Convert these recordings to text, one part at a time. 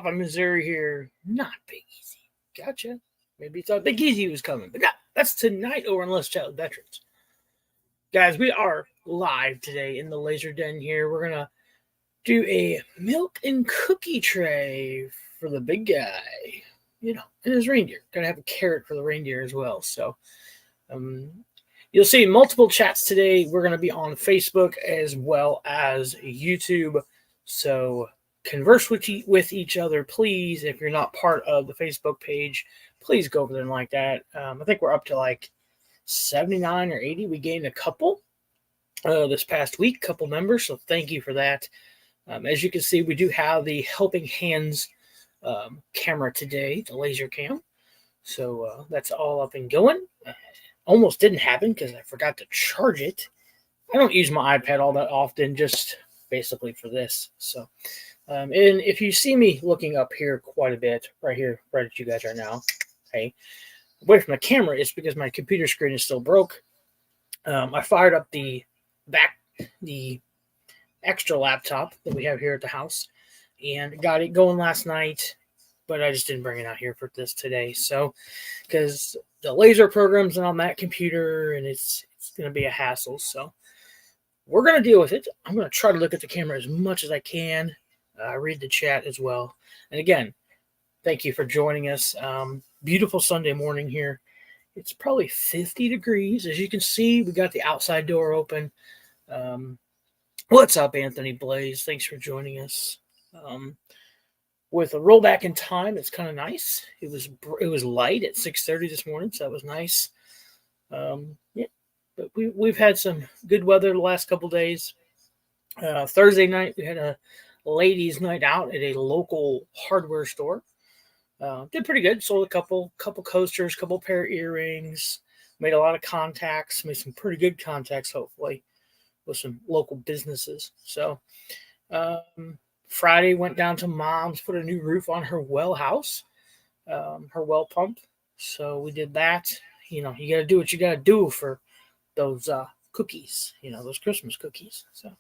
Poppin', Missouri here. Not Big Easy. Gotcha. Maybe you thought Big Easy was coming, but no, that's tonight over on Let's Chat with Veterans. Guys, we are live today in the laser den here. We're going to do a milk and cookie tray for the big guy, and his reindeer. Got to have a carrot for the reindeer as well. So, you'll see multiple chats today. We're going to be on Facebook as well as YouTube. So converse with each other, please. If you're not part of the Facebook page, please go over there and like that. I think we're up to like 79 or 80. We gained a couple this past week, couple members. So thank you for that. As you can see, we do have the Helping Hands camera today, the laser cam. So that's all up and going. Almost didn't happen because I forgot to charge it. I don't use my iPad all that often, just basically for this. So, and if you see me looking up here quite a bit, right here, right at you guys right now, okay, away from the camera, it's because my computer screen is still broke. I fired up the extra laptop that we have here at the house and got it going last night, but I just didn't bring it out here for this today. So, because the laser program's on that computer and it's going to be a hassle. So we're going to deal with it. I'm going to try to look at the camera as much as I can. Read the chat as well. And again, thank you for joining us. Beautiful Sunday morning here. It's probably 50 degrees. As you can see, we got the outside door open. What's up, Anthony Blaze? Thanks for joining us. With a rollback in time, it's kind of nice. It was light at 6:30 this morning, so that was nice. Yeah, but we've had some good weather the last couple days. Thursday night we had a ladies' night out at a local hardware store. Did pretty good. Sold a couple coasters, couple pair of earrings. Made a lot of contacts. Made some pretty good contacts, hopefully, with some local businesses. So. Friday went down to Mom's, put a new roof on her well house, her well pump. So we did that. You got to do what you got to do for those cookies, those Christmas cookies. So,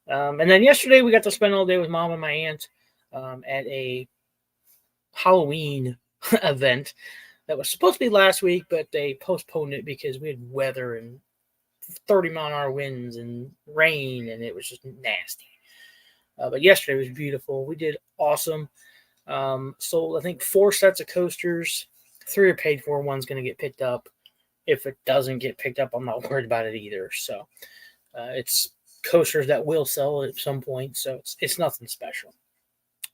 and then yesterday we got to spend all day with Mom and my aunt at a Halloween event that was supposed to be last week, but they postponed it because we had weather and 30-mile-an-hour winds and rain, and it was just nasty. But yesterday was beautiful. We did awesome. Sold, I think, 4 sets of coasters. 3 are paid for. One's going to get picked up. If it doesn't get picked up, I'm not worried about it either. So it's coasters that will sell at some point. So it's nothing special.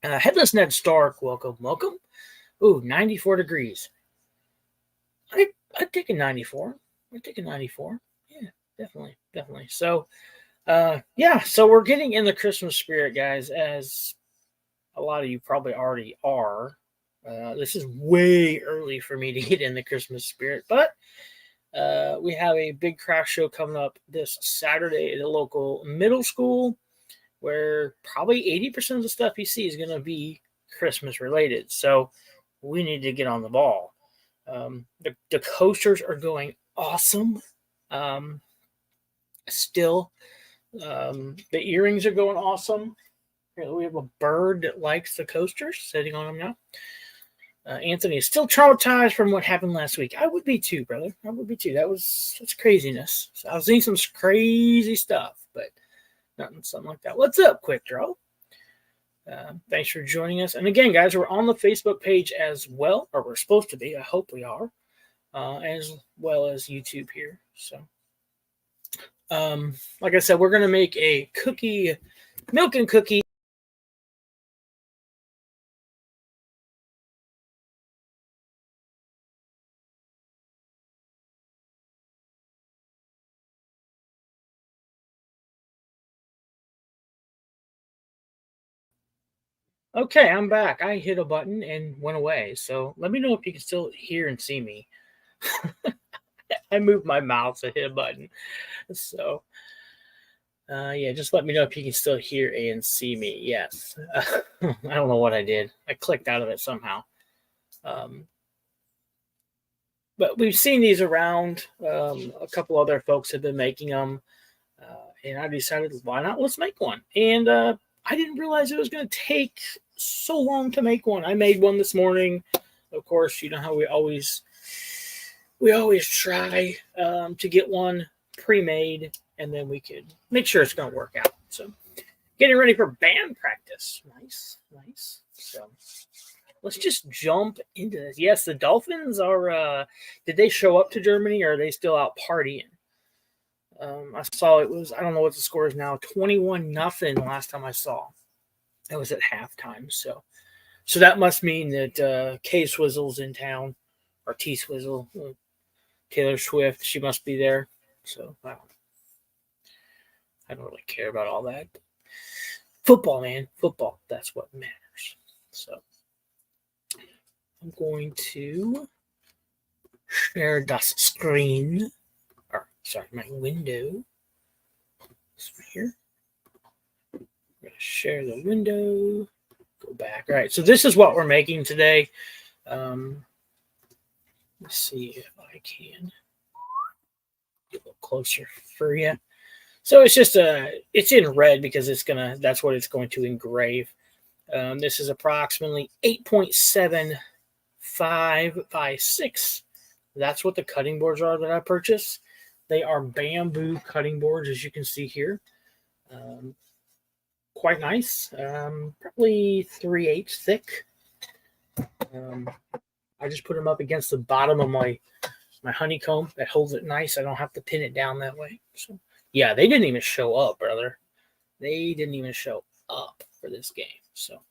Headless Ned Stark, welcome. Ooh, 94 degrees. I'd take a 94. Yeah, definitely. So, so we're getting in the Christmas spirit, guys, as a lot of you probably already are. This is way early for me to get in the Christmas spirit, but we have a big craft show coming up this Saturday at a local middle school where probably 80% of the stuff you see is going to be Christmas related. So we need to get on the ball. The coasters are going awesome. Still. The earrings are going awesome. We have a bird that likes the coasters sitting on them now. Anthony is still traumatized from what happened last week. I would be too, brother. I would be too. That's craziness. So I was seeing some crazy stuff, but something like that. What's up, Quick Draw? Thanks for joining us. And again, guys, we're on the Facebook page as well, or we're supposed to be. I hope we are, as well as YouTube here. So. Like I said, we're going to make a milk and cookie. Okay, I'm back. I hit a button and went away. So let me know if you can still hear and see me. I moved my mouse and hit a button. So, just let me know if you can still hear and see me. Yes. I don't know what I did. I clicked out of it somehow. But we've seen these around. A couple other folks have been making them. And I decided, why not? Let's make one. And I didn't realize it was going to take so long to make one. I made one this morning. Of course, you know how we always try to get one pre-made, and then we could make sure it's going to work out. So, getting ready for band practice. Nice, nice. So, let's just jump into this. Yes, the Dolphins are. Did they show up to Germany, or are they still out partying? I saw it was. I don't know what the score is now. 21-0 last time I saw. It was at halftime. So that must mean that K Swizzle's in town, or T Swizzle, Taylor Swift. She must be there. So I don't really care about all that. Football, man, football. That's what matters. So I'm going to share das screen, or sorry, my window. This right here. I'm going to share the window. Go back. All right, so this is what we're making today. Let's see if I can get a little closer for you. So it's just it's in red because that's what it's going to engrave. This is approximately 8.75 by 6. That's what the cutting boards are that I purchased. They are bamboo cutting boards, as you can see here. Quite nice. Probably 3/8 thick. I just put them up against the bottom of my honeycomb. That holds it nice. I don't have to pin it down that way. So, yeah, they didn't even show up, brother. They didn't even show up for this game. So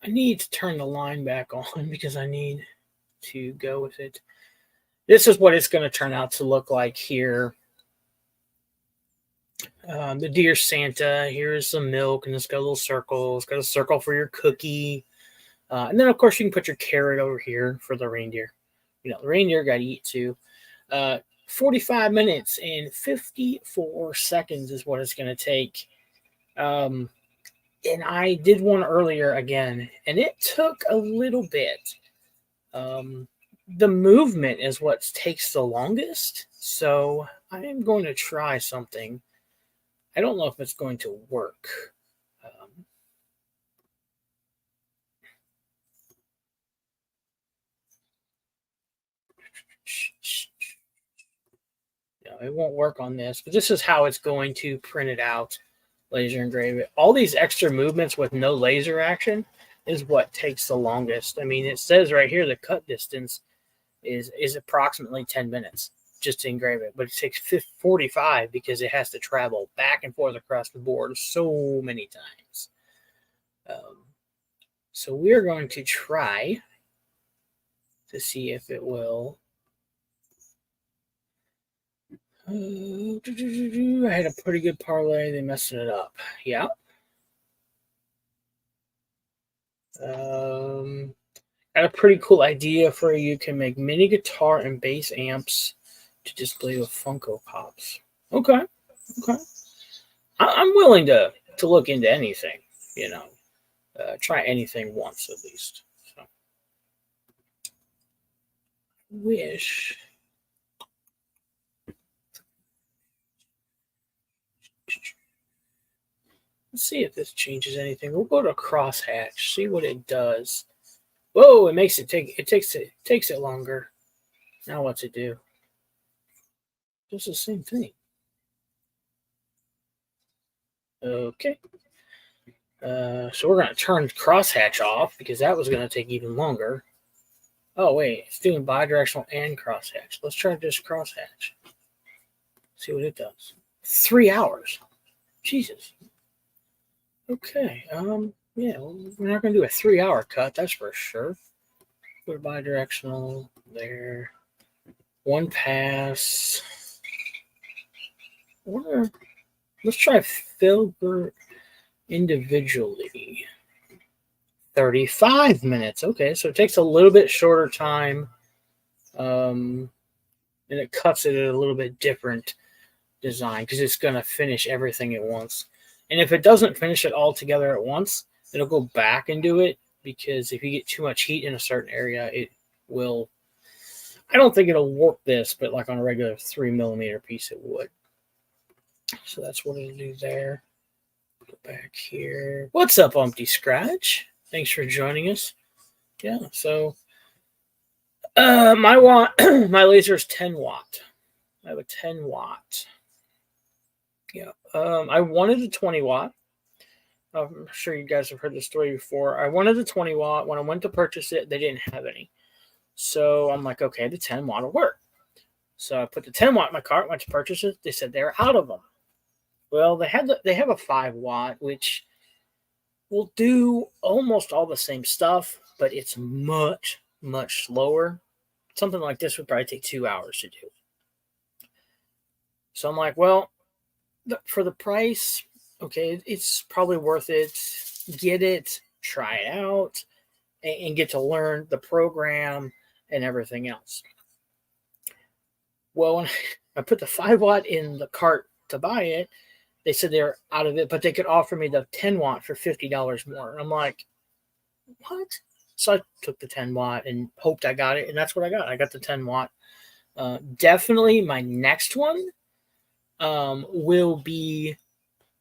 I need to turn the line back on because I need to go with it. This is what it's going to turn out to look like here. The Dear Santa, here's some milk, and it's got a little circle. It's got a circle for your cookie. And then, of course, you can put your carrot over here for the reindeer. You know, the reindeer got to eat too. 45 minutes and 54 seconds is what it's going to take. And I did one earlier again, and it took a little bit. The movement is what takes the longest. So I am going to try something. I don't know if it's going to work. No, it won't work on this, but this is how it's going to print it out, laser engrave it. All these extra movements with no laser action is what takes the longest. I mean, it says right here the cut distance is approximately 10 minutes just to engrave it, but it takes 45 because it has to travel back and forth across the board so many times. So we're going to try to see if it will. I had a pretty good parlay. They messing it up. Yeah. Got a pretty cool idea for you can make mini guitar and bass amps to display with Funko Pops. Okay. I'm willing to look into anything, you know. Try anything once at least. So. Wish. Let's see if this changes anything. We'll go to crosshatch, see what it does. Whoa, it makes it takes it longer. Now what's it do? Just the same thing. Okay. So we're gonna turn crosshatch off because that was gonna take even longer. Oh wait, it's doing bidirectional and crosshatch. Let's try just crosshatch. See what it does. 3 hours. Jesus. Okay. Yeah, we're not gonna do a 3-hour cut, that's for sure. Put bidirectional there. One pass. Or let's try filbert individually. 35 minutes. Okay, so it takes a little bit shorter time. And it cuts it at a little bit different design because it's going to finish everything at once. And if it doesn't finish it all together at once, it'll go back and do it because if you get too much heat in a certain area, it will. I don't think it'll warp this, but like on a regular 3mm piece, it would. So that's what it'll do there. Go back here. What's up, Umpty Scratch? Thanks for joining us. Yeah, so my watt, my laser is 10 watt. I have a 10 watt. Yeah, I wanted a 20 watt. I'm sure you guys have heard this story before. I wanted a 20 watt. When I went to purchase it, they didn't have any. So I'm like, okay, the 10 watt will work. So I put the 10 watt in my cart, went to purchase it. They said they were out of them. Well, they have a 5 watt, which will do almost all the same stuff, but it's much, much slower. Something like this would probably take 2 hours to do. So I'm like, well, for the price, okay, it's probably worth it. Get it, try it out, and get to learn the program and everything else. Well, when I put the 5 watt in the cart to buy it, they said they're out of it, but they could offer me the 10 watt for $50 more. And I'm like, what? So I took the 10 watt and hoped I got it, and that's what I got. I got the 10 watt. Definitely my next one will be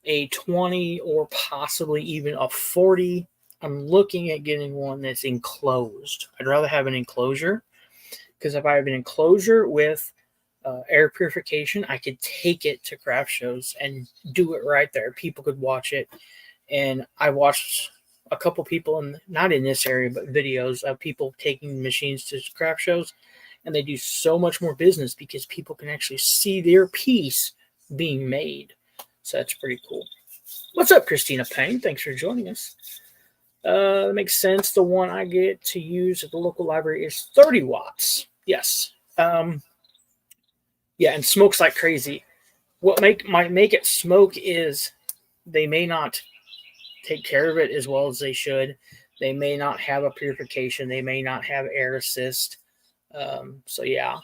a 20 or possibly even a 40. I'm looking at getting one that's enclosed. I'd rather have an enclosure, because if I have an enclosure with air purification, I could take it to craft shows and do it right there. People could watch it. And I watched a couple people, not in this area, but videos of people taking machines to craft shows, and they do so much more business because people can actually see their piece being made. So that's pretty cool. What's up, Christina Payne? Thanks for joining us. That makes sense. The one I get to use at the local library is 30 watts. Yes. Yeah, and smokes like crazy. What might make it smoke is they may not take care of it as well as they should. They may not have a purification. They may not have air assist. So yeah.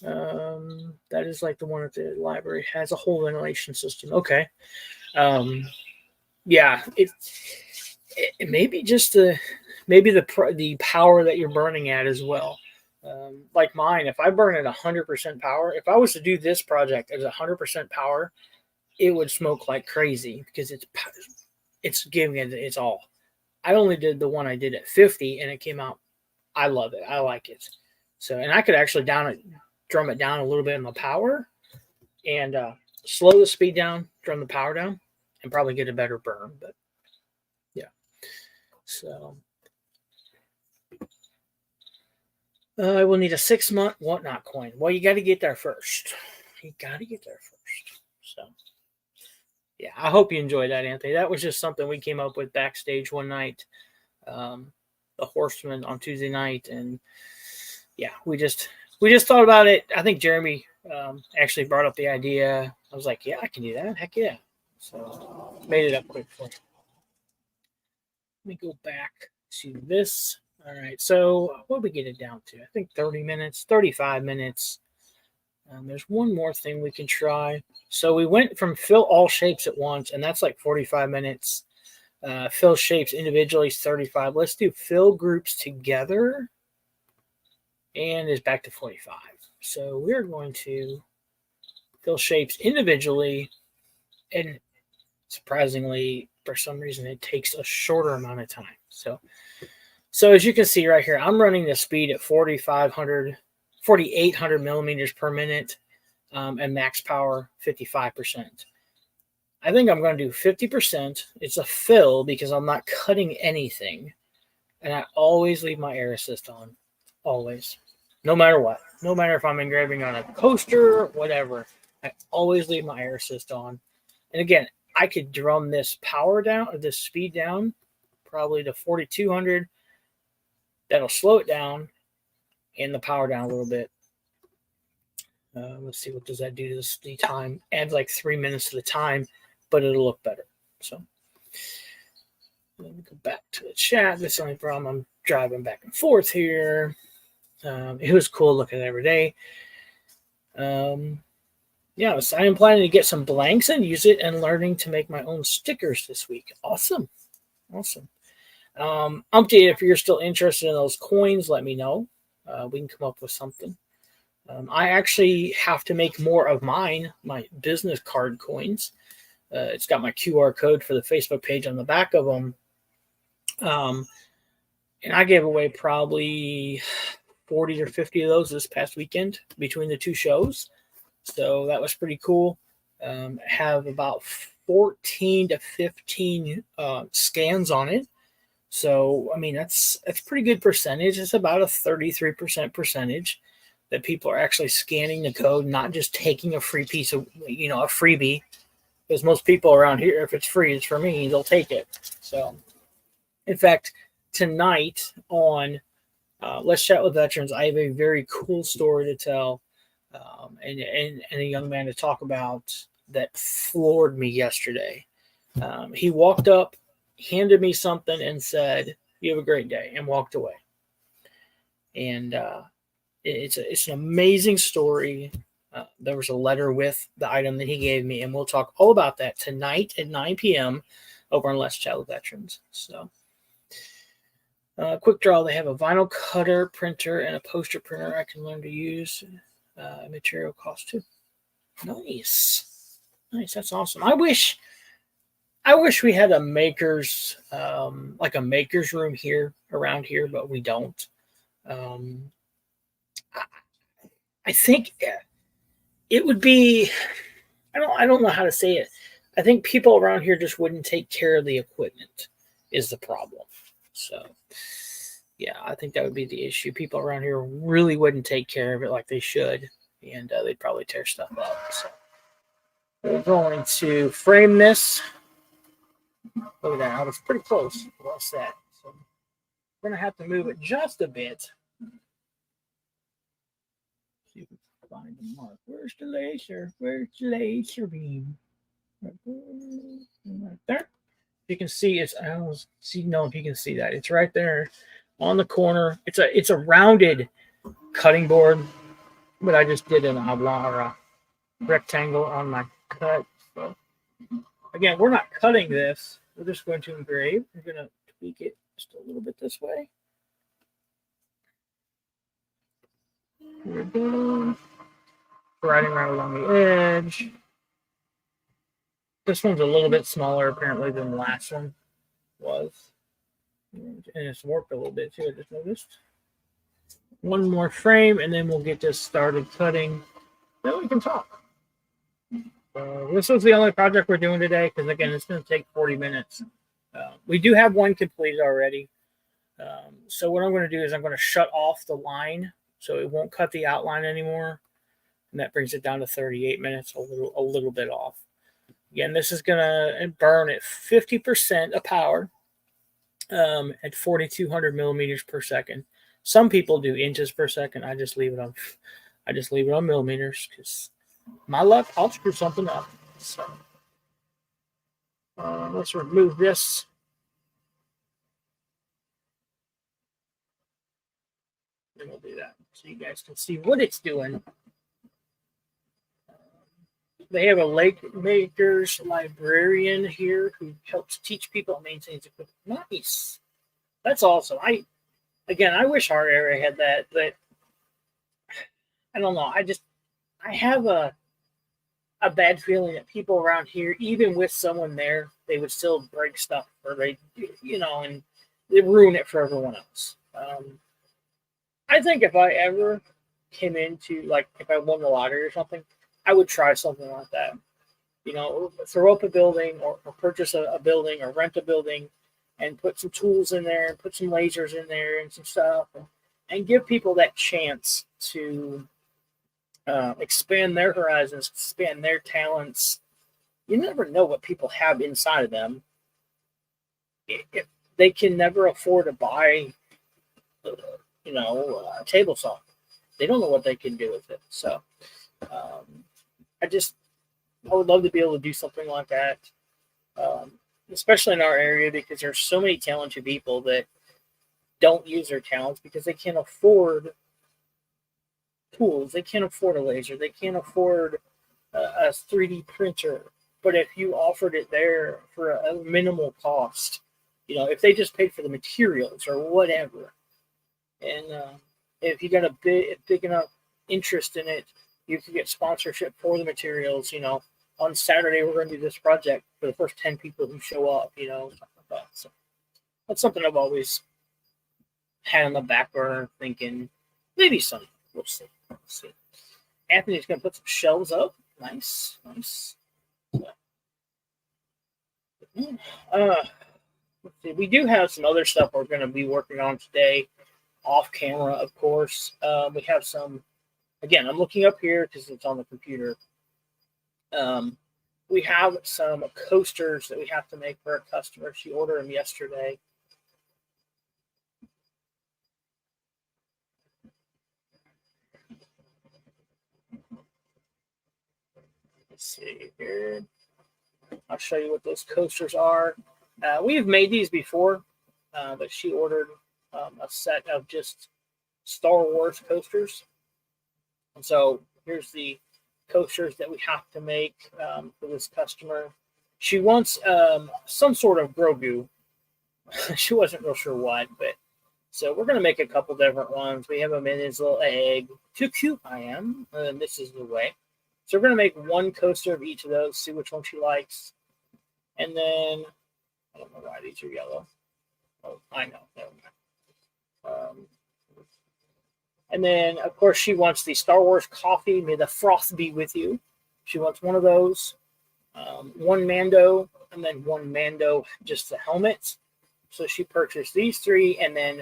That is like the one at the library. Has a whole ventilation system. Okay. Yeah, it may be just the power that you're burning at as well. Like mine, if I burn at 100% power, if I was to do this project as 100% power, it would smoke like crazy because it's giving it its all. I only did the one I did at 50, and it came out. I love it. I like it. So, and I could actually drum it down a little bit in the power, and slow the speed down, drum the power down, and probably get a better burn. But yeah, so. I will need a 6-month whatnot coin. Well, you got to get there first. So, yeah, I hope you enjoyed that, Anthony. That was just something we came up with backstage one night, the Horseman on Tuesday night, and yeah, we just thought about it. I think Jeremy actually brought up the idea. I was like, yeah, I can do that. Heck yeah! So made it up quick for you. Let me go back to this. All right, so what did we get it down to? I think 30 minutes, 35 minutes. There's one more thing we can try. So we went from fill all shapes at once, and that's like 45 minutes. Fill shapes individually is 35. Let's do fill groups together, and it's back to 45. So we're going to fill shapes individually, and surprisingly, for some reason, it takes a shorter amount of time. So as you can see right here, I'm running the speed at 4,800 millimeters per minute, and max power 55%. I think I'm going to do 50%. It's a fill because I'm not cutting anything, and I always leave my air assist on, always, no matter what. No matter if I'm engraving on a coaster or whatever, I always leave my air assist on. And again, I could drum this power down, or this speed down, probably to 4,200. That'll slow it down and the power down a little bit. Let's see, what does that do to the time? Adds like 3 minutes to the time, but it'll look better. So let me go back to the chat. That's the only problem. I'm driving back and forth here. It was cool looking every day. Yeah, so I am planning to get some blanks and use it, and learning to make my own stickers this week. Awesome. Umpty, if you're still interested in those coins, let me know. We can come up with something. I actually have to make more of my business card coins. It's got my QR code for the Facebook page on the back of them. And I gave away probably 40 or 50 of those this past weekend between the two shows. So that was pretty cool. Have about 14 to 15 scans on it. So, I mean, that's pretty good percentage. It's about a 33% percentage that people are actually scanning the code, not just taking a free piece of, a freebie. Because most people around here, if it's free, it's for me, they'll take it. So, in fact, tonight on Let's Chat with Veterans, I have a very cool story to tell and a young man to talk about that floored me yesterday. He walked up, handed me something, and said, "You have a great day," and walked away. And it's an amazing story. There was a letter with the item that he gave me, and we'll talk all about that tonight at 9 p.m. over on Let's Chat with Veterans. So, quick draw. They have a vinyl cutter, printer, and a poster printer I can learn to use. Material cost too. Nice. That's awesome. I wish we had a maker's like a maker's room here around here, but we don't. I think it would be. I don't know how to say it. I think people around here just wouldn't take care of the equipment is the problem. So, yeah, I think that would be the issue. People around here really wouldn't take care of it like they should, and they'd probably tear stuff up. So, we're going to frame this. Look at that. I was pretty close. Well set. So, we're going to have to move it just a bit. See if we can find the mark. Where's the laser? Where's the laser beam? Right there. You can see it's. I don't know if you can see that. It's right there on the corner. It's a rounded cutting board, but I just did an oblong or a rectangle on my cut. So again, we're not cutting this. We're just going to engrave. We're going to tweak it just a little bit this way. Here we go. Riding right along the edge. This one's a little bit smaller, apparently, than the last one was. And it's warped a little bit, too, I just noticed. One more frame, and then we'll get this started cutting. Then we can talk. This was the only project we're doing today, because, again, it's going to take 40 minutes. We do have one completed already. So what I'm going to do is I'm going to shut off the line, so it won't cut the outline anymore. And that brings it down to 38 minutes, a little bit off. Again, this is going to burn at 50% of power at 4,200 millimeters per second. Some people do inches per second. I just leave it on millimeters because my luck, I'll screw something up. So let's remove this. And we'll do that so you guys can see what it's doing. They have a lake maker's librarian here who helps teach people and maintains equipment. Nice. That's awesome. I wish our area had that, but I don't know. I have a bad feeling that people around here, even with someone there, they would still break stuff or and they ruin it for everyone else. I think if I ever came into, like, if I won the lottery or something, I would try something like that. Throw up a building or purchase a building or rent a building and put some tools in there and put some lasers in there and some stuff and give people that chance to expand their horizons, expand their talents. You never know what people have inside of them. If they can never afford to buy, a table saw, they don't know what they can do with it. So, I would love to be able to do something like that, especially in our area, because there's so many talented people that don't use their talents because they can't afford tools. They can't afford a laser. They can't afford a 3D printer. But if you offered it there for a minimal cost, if they just paid for the materials or whatever, and if you got a big enough interest in it, you could get sponsorship for the materials, on Saturday we're going to do this project for the first 10 people who show up, stuff like that. So that's something I've always had on the back burner, thinking maybe Sunday. We'll see. Anthony's going to put some shelves up. Nice. Let's see. We do have some other stuff we're going to be working on today, off camera, of course. We have some. Again, I'm looking up here because it's on the computer. We have some coasters that we have to make for a customer. She ordered them yesterday. Let's see here. I'll show you what those coasters are. We've made these before, but she ordered a set of just Star Wars coasters. And so here's the coasters that we have to make for this customer. She wants some sort of Grogu. She wasn't real sure what, but so we're going to make a couple different ones. We have him in his little egg. Too cute I am. And this is the way. So we're going to make one coaster of each of those, see which one she likes. And then, I don't know why these are yellow. Oh, I know. Never mind. And then, of course, she wants the Star Wars coffee. May the froth be with you. She wants one of those. One Mando, and then one Mando, just the helmet. So she purchased these three, and then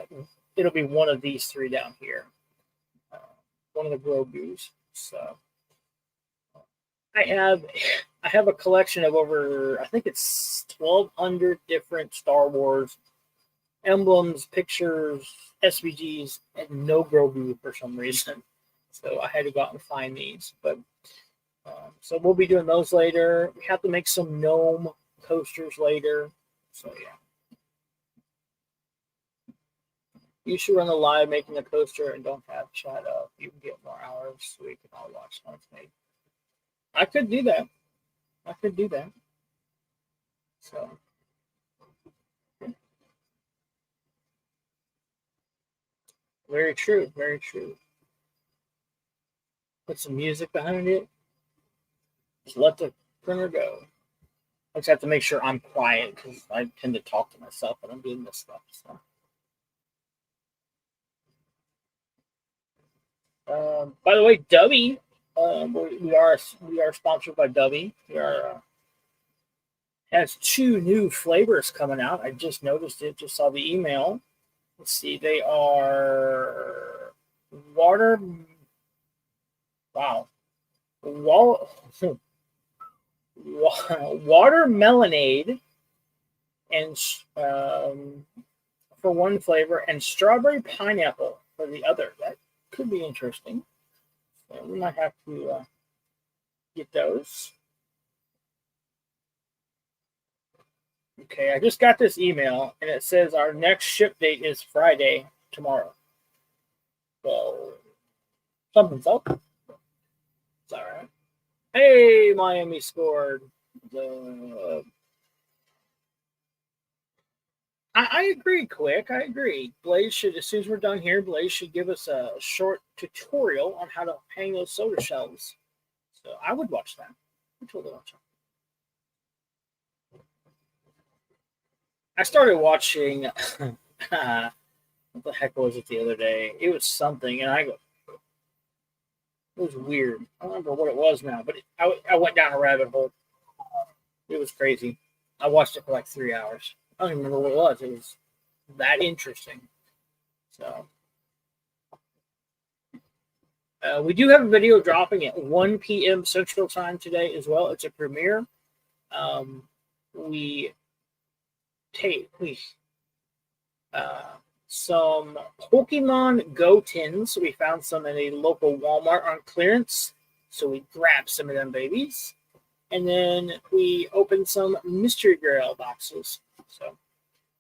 it'll be one of these three down here. One of the Grogu's. So I have a collection of over, I think it's 1,200 different Star Wars emblems, pictures, SVGs, and no Grogu for some reason. So I had to go out and find these. But so we'll be doing those later. We have to make some gnome coasters later. So yeah. You should run a live making a coaster and don't have chat up. You can get more hours so we can all watch something. I could do that. So very true. Put some music behind it. Just let the printer go. I just have to make sure I'm quiet because I tend to talk to myself when I'm doing this stuff. So. By the way, Dubby, we are sponsored by Dubby. We are has 2 new flavors coming out. I just noticed it. Just saw the email. Let's see. They are watermelonade and for one flavor, and strawberry pineapple for the other. That could be interesting. So we might have to get those. Okay, I just got this email, and it says our next ship date is Friday, tomorrow. So something's up. It's all right. Hey, Miami scored. I agree, Quick. I agree. Blaze should, as soon as we're done here, Blaze should give us a short tutorial on how to hang those soda shelves. So I would watch that. I totally watch that. I started watching, what the heck was it the other day? It was something, and it was weird. I don't remember what it was now, but I went down a rabbit hole. It was crazy. I watched it for like 3 hours. I don't even remember what it was. It was that interesting. So we do have a video dropping at 1 p.m. Central Time today as well. It's a premiere. We some Pokemon Go tins. We found some in a local Walmart on clearance. So we grabbed some of them babies. And then we opened some Mystery Grail boxes. So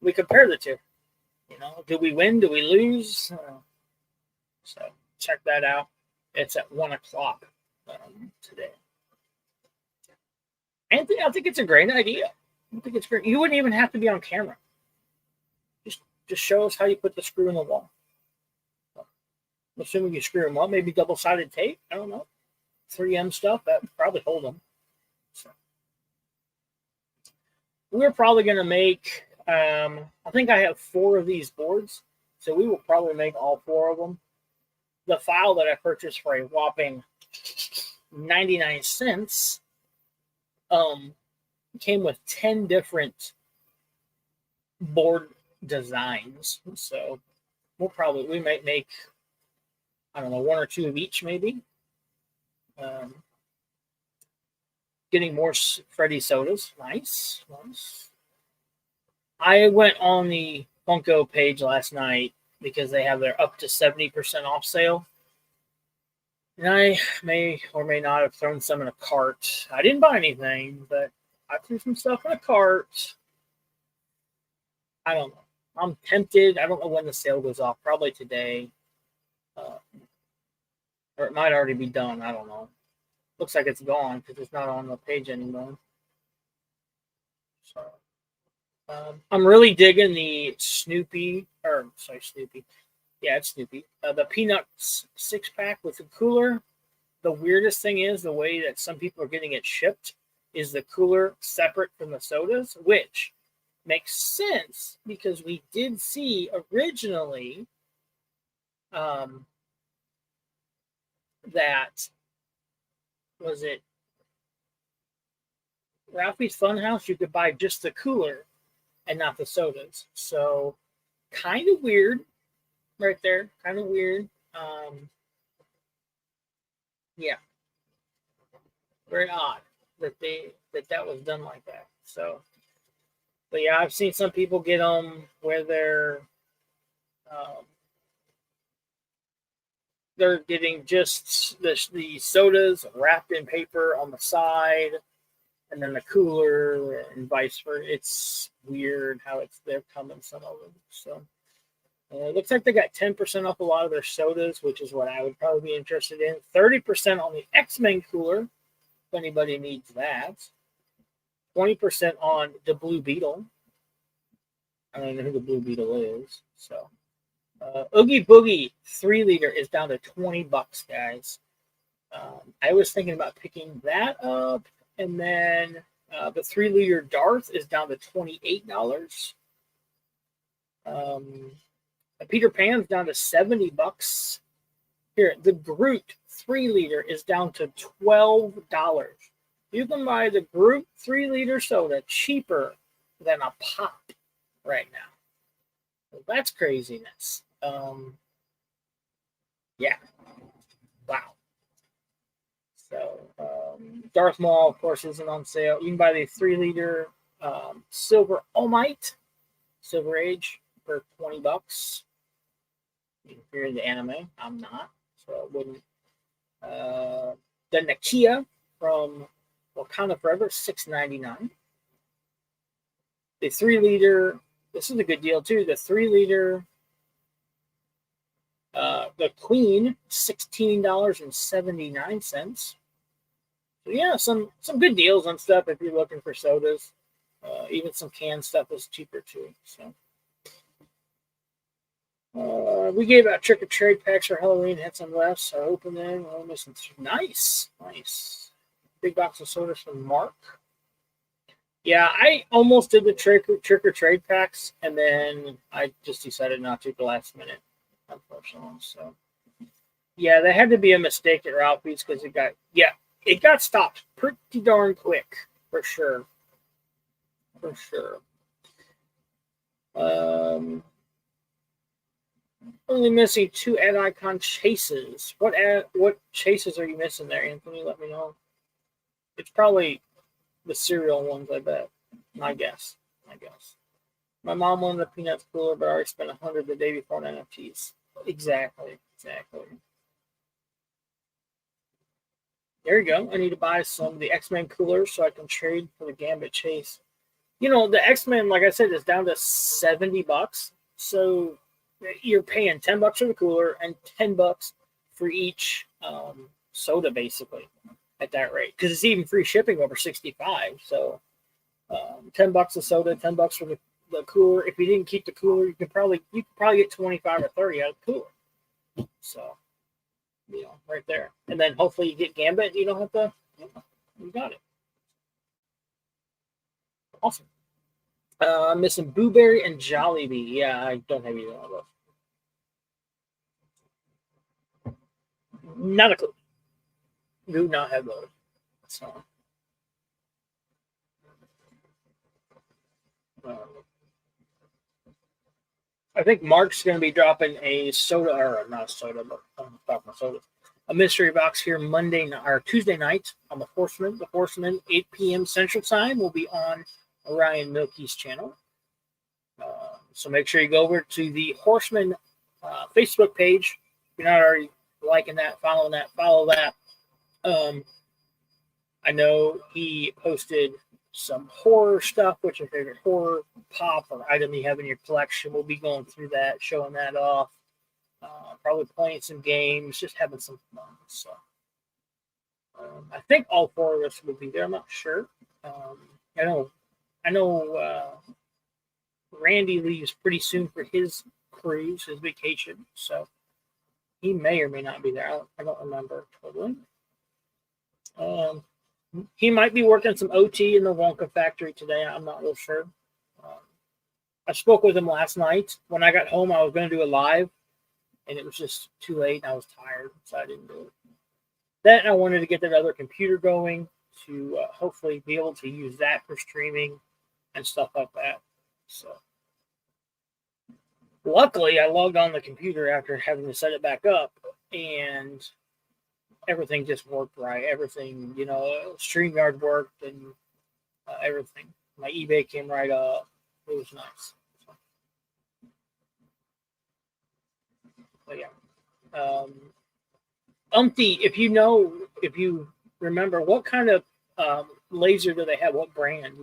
we compare the two. Do we win? Do we lose? So check that out. It's at 1 o'clock today. Anthony, I think it's a great idea. I think it's great. You wouldn't even have to be on camera. Just show us how you put the screw in the wall. I'm assuming you screw them up. Maybe double-sided tape. I don't know. 3M stuff. That would probably hold them. So. we're probably going to make, I think I have 4 of these boards, so we will probably make all 4 of them. The file that I purchased for a whopping 99 cents came with 10 different board designs. So we might make, I don't know, 1 or 2 of each maybe. Getting more Freddy sodas. Nice. I went on the Funko page last night because they have their up to 70% off sale. And I may or may not have thrown some in a cart. I didn't buy anything, but I threw some stuff in a cart. I don't know. I'm tempted. I don't know when the sale goes off. Probably today. Or it might already be done. I don't know. Looks like it's gone because it's not on the page anymore. So, I'm really digging the Snoopy. Yeah, it's Snoopy. The Peanuts 6-pack with the cooler. The weirdest thing is the way that some people are getting it shipped is the cooler separate from the sodas, which makes sense because we did see originally that was it Ralphie's Funhouse. You could buy just the cooler and not the sodas. So kind of weird. Right there, kind of weird. Yeah, very odd that that was done like that. So, but yeah, I've seen some people get them where they're getting just the sodas wrapped in paper on the side, and then the cooler, and vice versa. It's weird how they're coming, some of them. So. It looks like they got 10% off a lot of their sodas, which is what I would probably be interested in. 30% on the X-Men cooler, if anybody needs that. 20% on the Blue Beetle. I don't even know who the Blue Beetle is. So, Oogie Boogie 3-liter is down to $20, guys. I was thinking about picking that up, and then the 3-liter Darth is down to $28. Peter Pan's down to $70. Here, the Groot 3-liter is down to $12. You can buy the Groot 3-liter soda cheaper than a pop right now. So that's craziness. Yeah. Wow. So Darth Maul, of course, isn't on sale. You can buy the 3-liter Silver All-Might, Silver Age, for $20. If you're in the anime, I'm not, so I wouldn't. The Nakia from Wakanda Forever, $6.99. The 3-liter, this is a good deal too. The 3-liter, the Queen, $16.79. So yeah, some good deals on stuff if you're looking for sodas. Even some canned stuff is cheaper too. So. We gave out trick-or-treat packs for Halloween. Had some left, so I opened them. Oh, missing. Nice. Big box of sodas from Mark. Yeah, I almost did the trick-or-treat packs, and then I just decided not to at the last minute, unfortunately. So, yeah, that had to be a mistake at Ralphie's because it got stopped pretty darn quick, for sure. Only missing 2 ad icon chases. What chases are you missing there, Anthony? Let me know. It's probably the cereal ones, I bet. My guess. My mom wanted the Peanuts cooler, but I already spent $100 the day before on NFTs. Exactly. There you go. I need to buy some of the X-Men coolers so I can trade for the Gambit Chase. You know, the X-Men, like I said, is down to $70. So you're paying $10 for the cooler and $10 for each soda, basically, at that rate. Because it's even free shipping over $65. So $10 a soda, $10 for the cooler. If you didn't keep the cooler, you could probably get 25 or 30 out of the cooler. So, right there. And then hopefully you get Gambit. You don't have to. You got it. Awesome. I'm missing Blueberry and Jollibee. Yeah, I don't have either of those. Not a clue. Do not have those. So, uh, I think Mark's going to be dropping a soda, or not a soda, but I'm talking about soda. A mystery box here Monday or Tuesday night on the Horseman. The Horseman, 8 p.m. Central Time, will be on Orion Milky's channel. So make sure you go over to the Horseman Facebook page. If you're not already liking that, following that, follow that. I know he posted some horror stuff. What's your favorite horror pop or item you have in your collection? We'll be going through that, showing that off. Probably playing some games, just having some fun. So I think all four of us will be there. I'm not sure. Um, I know. Randy leaves pretty soon for his cruise, his vacation, so he may or may not be there. I don't remember totally. Um, he might be working some OT in the Wonka factory today. I'm not real sure. Um, I spoke with him last night. When I got home, I was going to do a live, and it was just too late, and I was tired, so I didn't do it. Then I wanted to get that other computer going to hopefully be able to use that for streaming and stuff like that. So luckily, I logged on the computer after having to set it back up, and everything just worked right. Everything, StreamYard worked and everything. My eBay came right up. It was nice. So, but yeah. If you remember, what kind of laser do they have? What brand?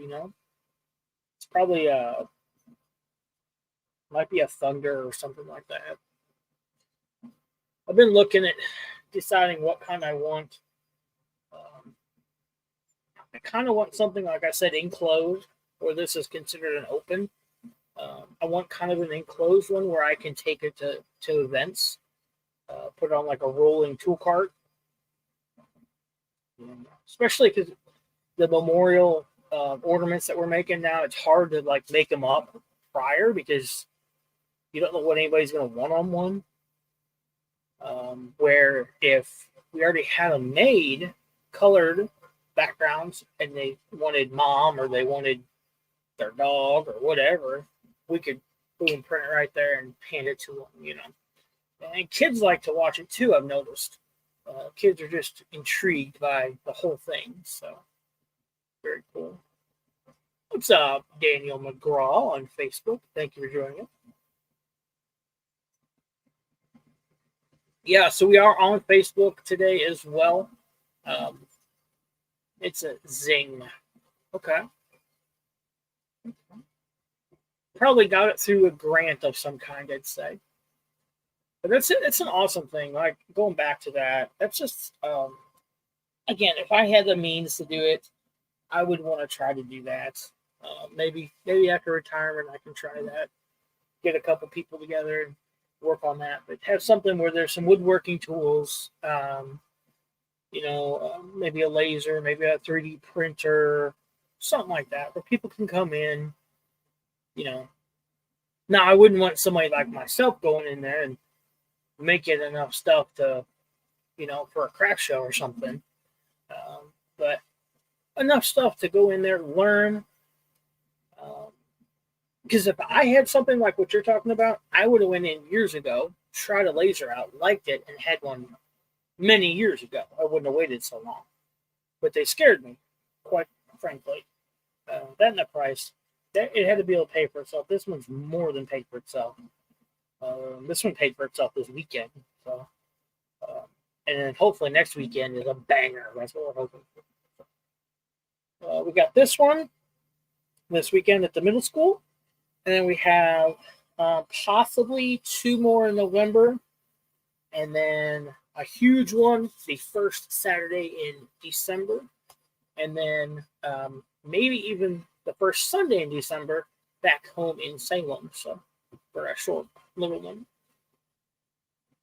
It's probably might be a Thunder or something like that. I've been looking at deciding what kind I want. I kind of want something, like I said, enclosed, or this is considered an open. I want kind of an enclosed one where I can take it to events, put it on like a rolling tool cart, especially because the memorial ornaments that we're making now, it's hard to like make them up prior because you don't know what anybody's going to want on one. Where if we already had them made, colored backgrounds, and they wanted mom or they wanted their dog or whatever, we could boom print it right there and hand it to them. And kids like to watch it too. I've noticed. Kids are just intrigued by the whole thing. So very cool. What's up, Daniel McGraw on Facebook? Thank you for joining us. Yeah, so we are on Facebook today as well. It's a zing. Okay. Probably got it through a grant of some kind, I'd say. But that's it. It's an awesome thing. Like going back to that, that's just again, if I had the means to do it, I would want to try to do that. Maybe after retirement, I can try that. Get a couple people together and work on that. But have something where there's some woodworking tools. Maybe a laser, maybe a 3D printer, something like that, where people can come in. Now I wouldn't want somebody like myself going in there and making enough stuff to, for a craft show or something. But enough stuff to go in there, learn. Because if I had something like what you're talking about, I would have went in years ago, tried a laser out, liked it, and had one many years ago. I wouldn't have waited so long. But they scared me, quite frankly. That and the price, it had to be able to pay for itself. This one's more than paid for itself. This one paid for itself this weekend. So, and then hopefully next weekend is a banger. That's what we're hoping for. We got this one this weekend at the middle school. And then we have possibly two more in November. And then a huge one the first Saturday in December. And then maybe even the first Sunday in December back home in Salem. So for a short little one.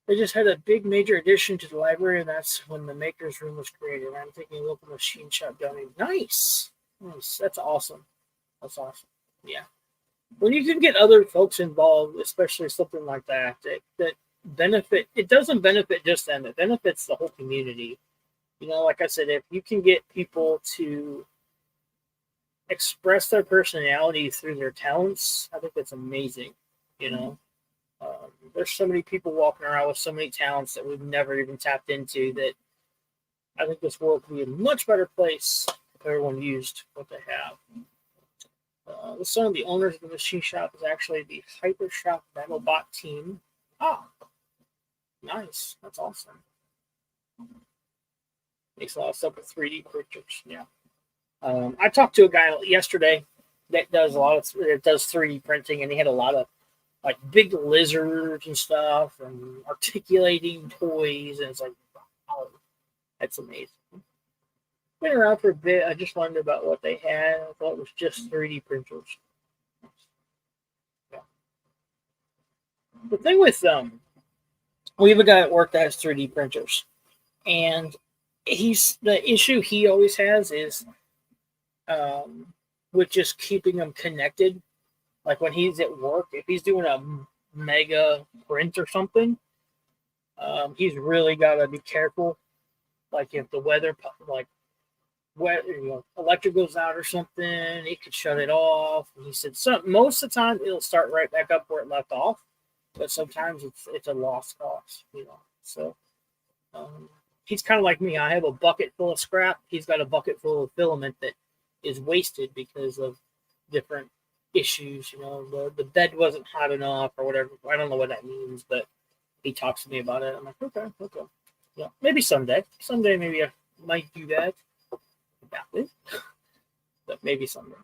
They just had a big major addition to the library, and that's when the Maker's Room was created. I'm thinking local machine shop down. Nice. That's awesome. That's awesome. Yeah. when you can get other folks involved, especially something like that, that benefit, it doesn't benefit just them, it benefits the whole community. Like I said, if you can get people to express their personality through their talents, I think that's amazing. You know, there's so many people walking around with so many talents that we've never even tapped into, that I think this world could be a much better place if everyone used what they have. The son of the owners of the machine shop is actually the Hyper Shop BattleBot team. Ah, nice. That's awesome. Makes a lot of stuff with 3D pictures. Yeah. I talked to a guy yesterday that does 3D printing, and he had a lot of like big lizards and stuff and articulating toys, and it's like, wow, that's amazing. Been around for a bit. I just wondered about what they had. I thought it was just 3D printers. Yeah. The thing with we have a guy at work that has 3D printers, and the issue he always has is with just keeping them connected. Like when he's at work, if he's doing a mega print or something, he's really got to be careful. Like if the weather, like electric goes out or something, he could shut it off. And he said most of the time it'll start right back up where it left off, but sometimes it's a lost cause. So he's kind of like me. I have a bucket full of scrap. He's got a bucket full of filament that is wasted because of different issues. The bed wasn't hot enough or whatever. I don't know what that means, but he talks to me about it. I'm like, okay. Yeah, maybe someday. Someday maybe I might do that. Yeah, but maybe someday.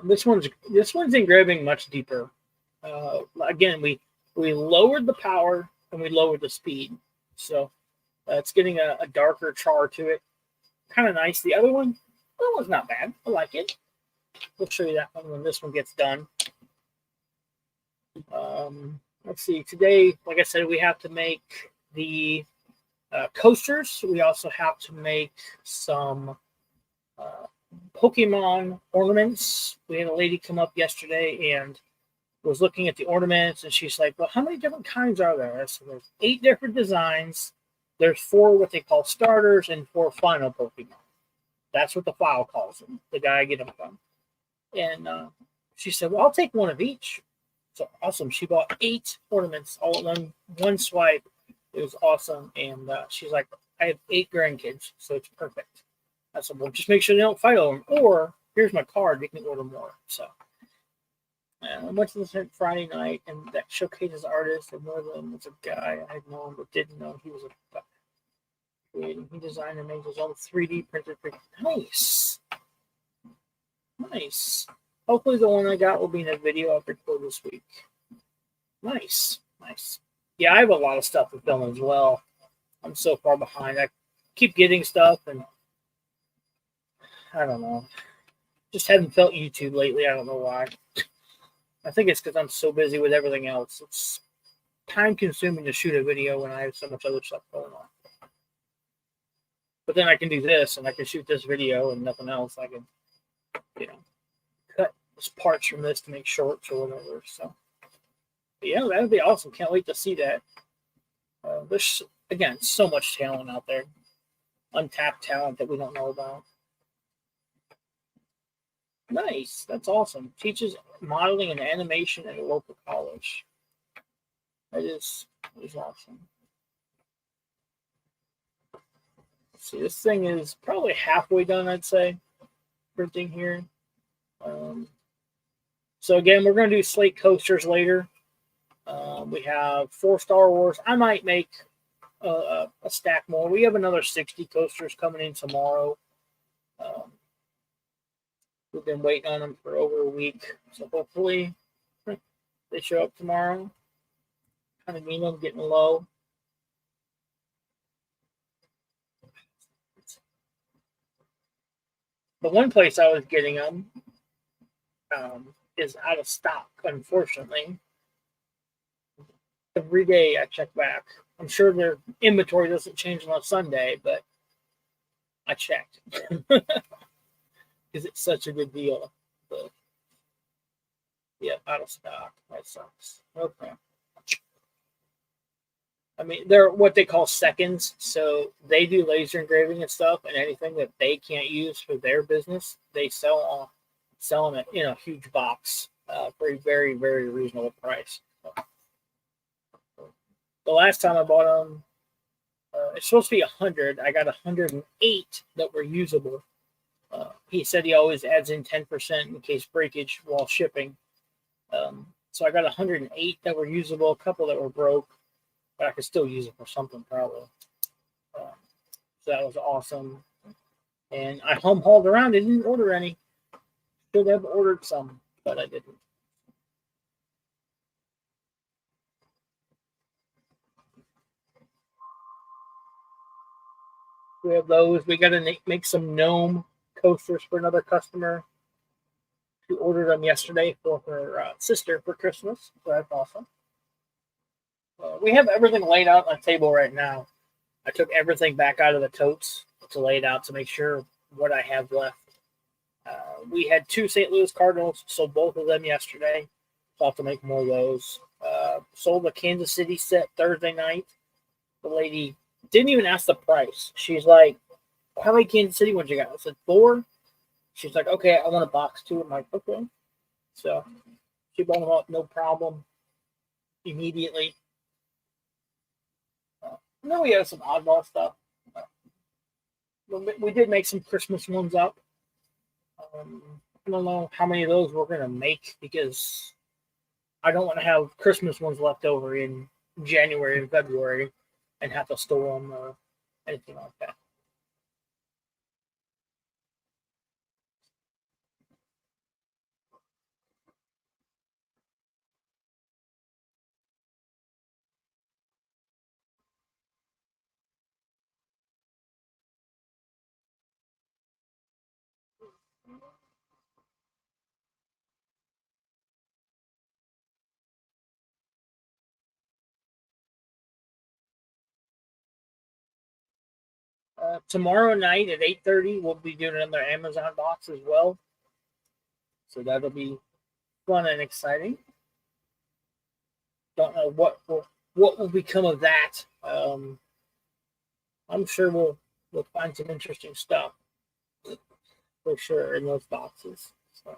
This one's engraving much deeper. Again, we lowered the power and we lowered the speed, so it's getting a darker char to it. Kind of nice. The other one, that one's not bad. I like it. We'll show you that one when this one gets done. Let's see. Today, like I said, we have to make the coasters. We also have to make some Pokemon ornaments. We had a lady come up yesterday and was looking at the ornaments, and she's like, well, how many different kinds are there? So there's 8 different designs. There's 4 what they call starters and 4 final Pokemon. That's what the file calls them, the guy I get them from. And she said, well, I'll take one of each. So awesome. She bought 8 ornaments all in one swipe. It was awesome. And she's like, I have 8 grandkids, so it's perfect. I said, well, just make sure they don't fight over them. Or here's my card. You can order more. So I went to the Friday night, and that showcases artists, and one of them was a guy I had known but didn't know he was a creating. He designed and made his own 3D printed. Nice. Hopefully the one I got will be in a video I'll record this week. Nice. Yeah, I have a lot of stuff to film as well. I'm so far behind. I keep getting stuff, and I don't know. Just haven't felt YouTube lately. I don't know why. I think it's because I'm so busy with everything else. It's time consuming to shoot a video when I have so much other stuff going on. But then I can do this, and I can shoot this video and nothing else. I can, cut parts from this to make shorts or whatever. So, but yeah, that would be awesome. Can't wait to see that. There's, again, so much talent out there. Untapped talent that we don't know about. Nice. That's awesome. Teaches modeling and animation at a local college. That is awesome. Let's see, this thing is probably halfway done, I'd say, printing here. So again, we're going to do slate coasters later. We have 4 Star Wars. I might make a stack more. We have another 60 coasters coming in tomorrow. We've been waiting on them for over a week, so hopefully they show up tomorrow. Kind of mean them getting low. The one place I was getting them is out of stock, unfortunately. Every day I check back. I'm sure their inventory doesn't change on Sunday, but I checked because it's such a good deal. But yeah, out of stock. That sucks. Okay. I mean, they're what they call seconds. So they do laser engraving and stuff, and anything that they can't use for their business, they sell them at huge box for a very very reasonable price. The last time I bought them, it's supposed to be 100. I got 108 that were usable. He said he always adds in 10% in case breakage while shipping. So I got 108 that were usable, a couple that were broke, but I could still use it for something probably. So that was awesome. And I hauled around. I didn't order any. Should have ordered some, but I didn't. We have those. We got to make some gnome coasters for another customer who ordered them yesterday for her sister for Christmas. So that's awesome. We have everything laid out on the table right now. I took everything back out of the totes to lay it out to make sure what I have left. We had 2 St. Louis Cardinals, sold both of them yesterday. So I'll have to make more of those. Sold a Kansas City set Thursday night. The lady didn't even ask the price. She's like, how many Kansas City ones you got? I said 4. She's like, okay, I want a box too. I'm like, okay. So she bought them up, no problem, immediately. And then we have some oddball stuff. We did make some Christmas ones up. I don't know how many of those we're going to make because I don't want to have Christmas ones left over in January and February and have to store them or anything like that. Tomorrow night at 8:30, we'll be doing another Amazon box as well. So that'll be fun and exciting. Don't know what will become of that. I'm sure we'll find some interesting stuff for sure in those boxes. So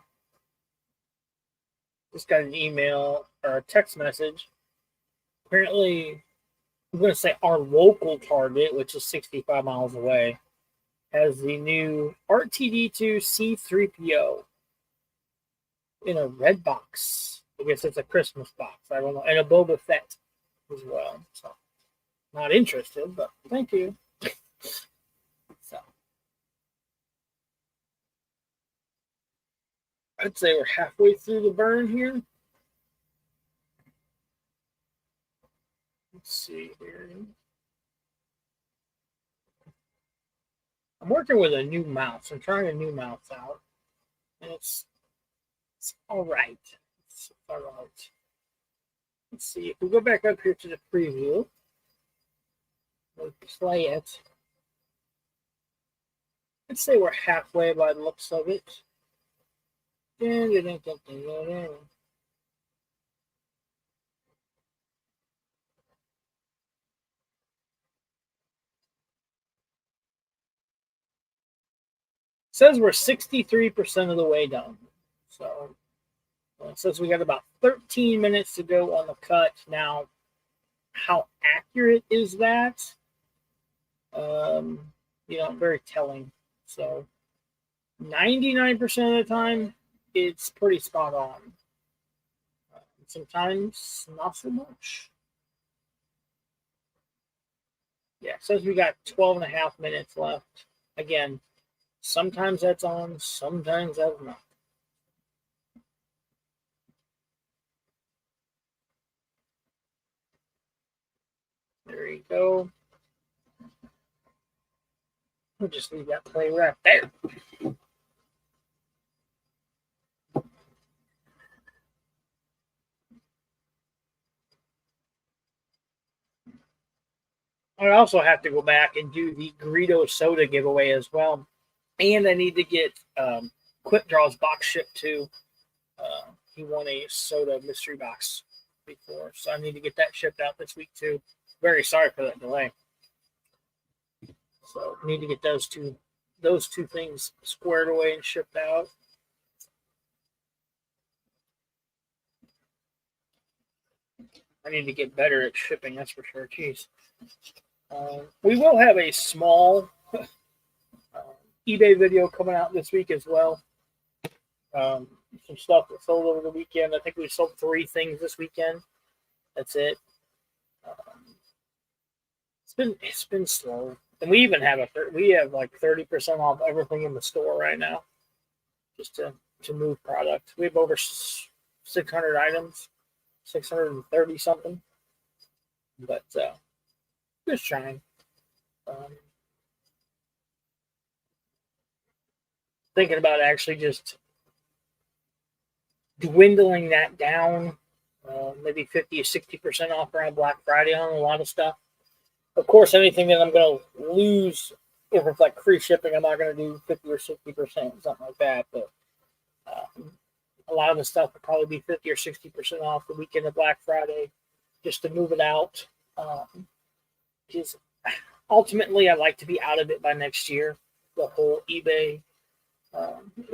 just got an email or a text message. Apparently, I'm going to say our local Target, which is 65 miles away, has the new RTD2 C3PO in a red box. I guess it's a Christmas box. I don't know. And a Boba Fett as well. So, not interested, but thank you. So, I'd say we're halfway through the burn here. Let's see here. I'm working with a new mouse. I'm trying a new mouse out. And it's all right. It's all right. Let's see. If we go back up here to the preview, we'll play it. Let's say we're halfway by the looks of it. Says we're 63% of the way done. So it says we got about 13 minutes to go on the cut. Now, how accurate is that? Very telling. So 99% of the time, it's pretty spot on. Sometimes not so much. Yeah, it says we got 12 and a half minutes left. Again, sometimes that's on, sometimes that's not. There you go. We'll just leave that play right there. I also have to go back and do the Greedo soda giveaway as well. And I need to get Quit Draws box ship too. He won a soda mystery box before, so I need to get that shipped out this week too. Very sorry for that delay. So need to get those two things squared away and shipped out. I need to get better at shipping, that's for sure. Jeez. We will have a small eBay video coming out this week as well. Some stuff that sold over the weekend. I think we sold 3 things this weekend. That's it. It's been slow, and we even have like 30% off everything in the store right now, just to move product. We have over 600 items, 630 something, but just trying. Thinking about actually just dwindling that down, maybe 50 or 60% off around Black Friday on a lot of stuff. Of course, anything that I'm going to lose, if it's like free shipping, I'm not going to do 50 or 60%, something like that. But a lot of the stuff will probably be 50 or 60% off the weekend of Black Friday, just to move it out. Because ultimately, I'd like to be out of it by next year. The whole eBay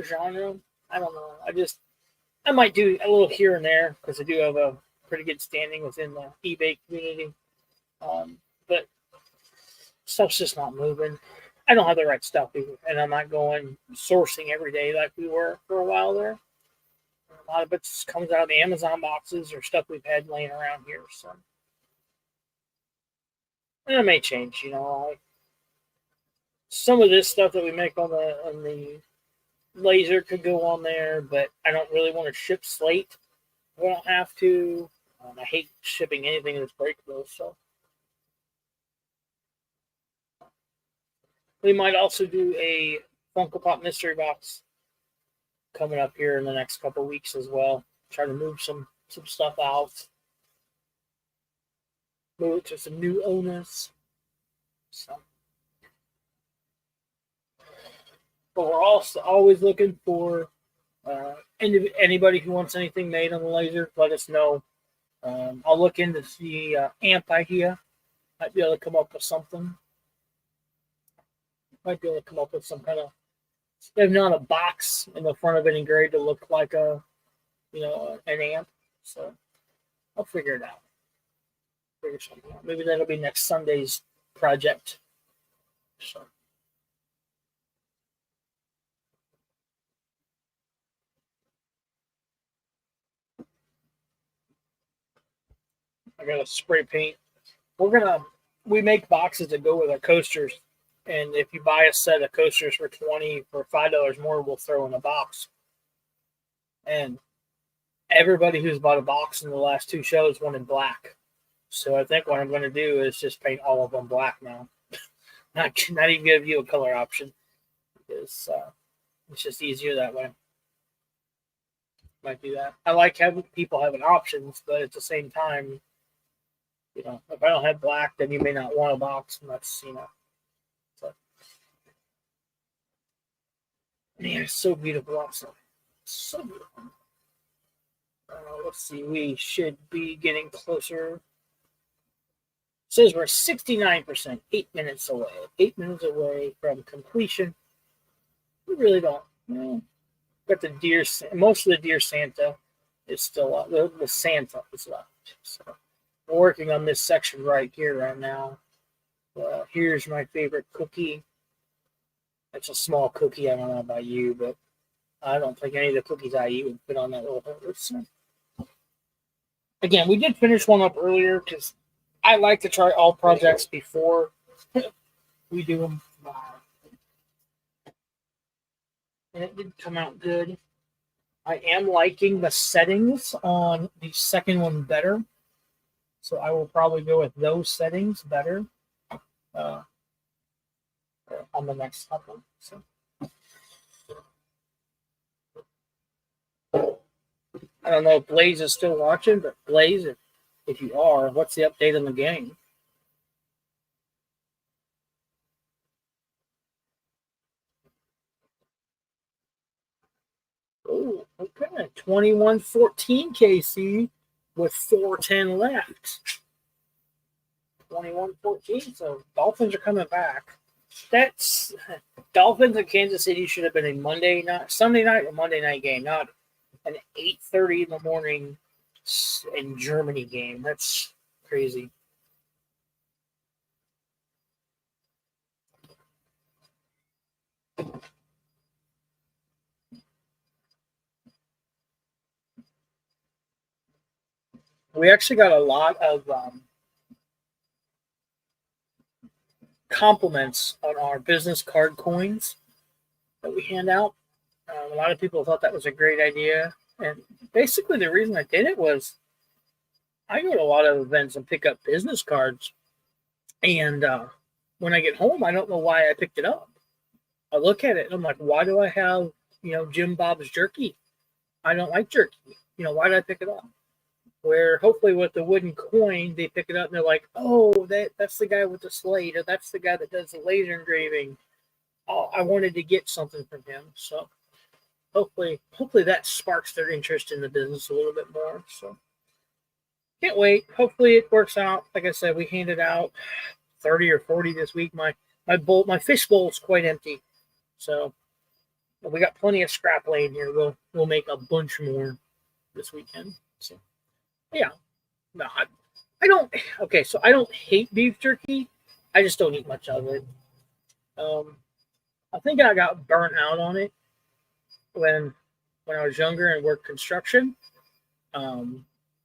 genre. I don't know. I might do a little here and there because I do have a pretty good standing within the eBay community. But stuff's just not moving. I don't have the right stuff either, and I'm not going sourcing every day like we were for a while there. A lot of it comes out of the Amazon boxes or stuff we've had laying around here. So, and it may change. Some of this stuff that we make on the laser could go on there, but I don't really want to ship slate. We don't have to. I hate shipping anything that's breakable, so. We might also do a Funko Pop mystery box coming up here in the next couple of weeks as well. Try to move some stuff out. Move it to some new owners. So. But we're also always looking for anybody who wants anything made on the laser. Let us know. I'll look into the amp idea. Might be able to come up with something. Might be able to come up with some kind of, if not a box in the front of it engraved to look like an amp. So I'll figure it out. Figure something out. Maybe that'll be next Sunday's project. So. I got a spray paint. We make boxes that go with our coasters. And if you buy a set of coasters for $5 more, we'll throw in a box. And everybody who's bought a box in the last 2 shows wanted black. So I think what I'm going to do is just paint all of them black now. not even give you a color option. Because it's just easier that way. Might do that. I like having people having options, but at the same time, if I don't have black, then you may not want a box. And that's, So. Man, it's so beautiful outside. So beautiful. Let's see. We should be getting closer. It says we're 69%, 8 minutes away. 8 minutes away from completion. We really don't. Got the deer. Most of the deer Santa is still up. The Santa is left. So we're working on this section right here right now. Here's my favorite cookie. It's a small cookie. I don't know about you, but I don't think any of the cookies I eat would fit on that little holder. So. Again, we did finish one up earlier because I like to try all projects before we do them. And it did come out good. I am liking the settings on the second one better. So I will probably go with those settings better on the next couple. So. I don't know if Blaze is still watching, but Blaze, if you are, what's the update on the game? 21-14 KC with 4:10 left. 21-14. So Dolphins are coming back. That's Dolphins and Kansas City should have been a Sunday night or Monday night game, not an 8:30 in the morning in Germany game. That's crazy. We actually got a lot of compliments on our business card coins that we hand out. A lot of people thought that was a great idea. And basically, the reason I did it was I go to a lot of events and pick up business cards. And when I get home, I don't know why I picked it up. I look at it and I'm like, why do I have, Jim Bob's jerky? I don't like jerky. Why did I pick it up? Where hopefully with the wooden coin, they pick it up and they're like, oh, that's the guy with the slate, or that's the guy that does the laser engraving. Oh, I wanted to get something from him. So hopefully that sparks their interest in the business a little bit more. So can't wait. Hopefully it works out. Like I said, we handed out 30 or 40 this week. My fish bowl is quite empty. So we got plenty of scrap laying here. We'll make a bunch more this weekend. So yeah. No, I don't. Okay, so I don't hate beef jerky. I just don't eat much of it. I think I got burnt out on it when I was younger and worked construction,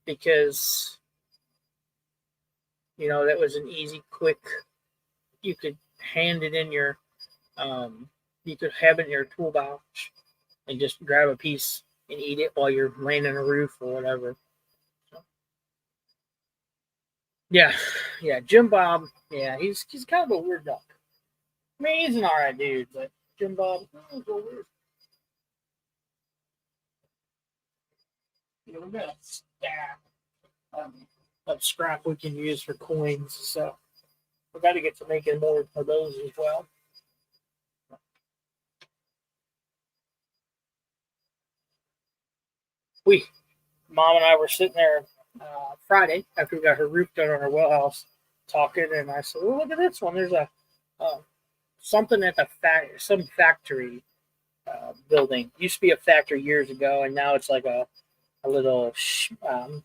because that was an easy, quick. You could hand it in your, you could have it in your toolbox and just grab a piece and eat it while you're laying on a roof or whatever. Yeah, Jim Bob. Yeah, he's kind of a weird duck. I mean, he's an alright dude, but Jim Bob, he's a little weird. We got a stack of scrap we can use for coins, so we got to get to making more of those as well. Mom and I were sitting there Friday after we got her roof done on our well house, talking, and I said, "Well, look at this one. There's a something at some factory building. It used to be a factory years ago, and now it's like a little shabby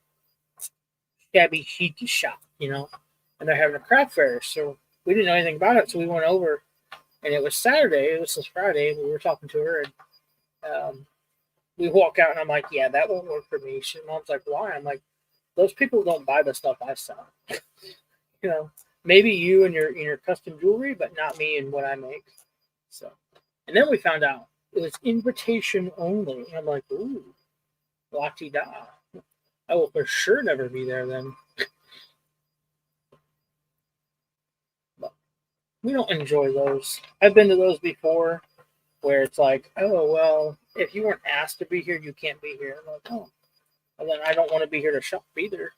chic shop, And they're having a craft fair, so we didn't know anything about it, so we went over, and it was Saturday. This was Friday. We were talking to her, and we walk out, and I'm like, "Yeah, that won't work for me." Mom's like, "Why?" I'm like, "Those people don't buy the stuff I sell. Maybe you and your custom jewelry, but not me and what I make." So, and then we found out it was invitation only. And I'm like, "Ooh, la-ti da. I will for sure never be there then." But we don't enjoy those. I've been to those before, where it's like, "Oh well, if you weren't asked to be here, you can't be here." I'm like, "Oh, well then I don't want to be here to shop either."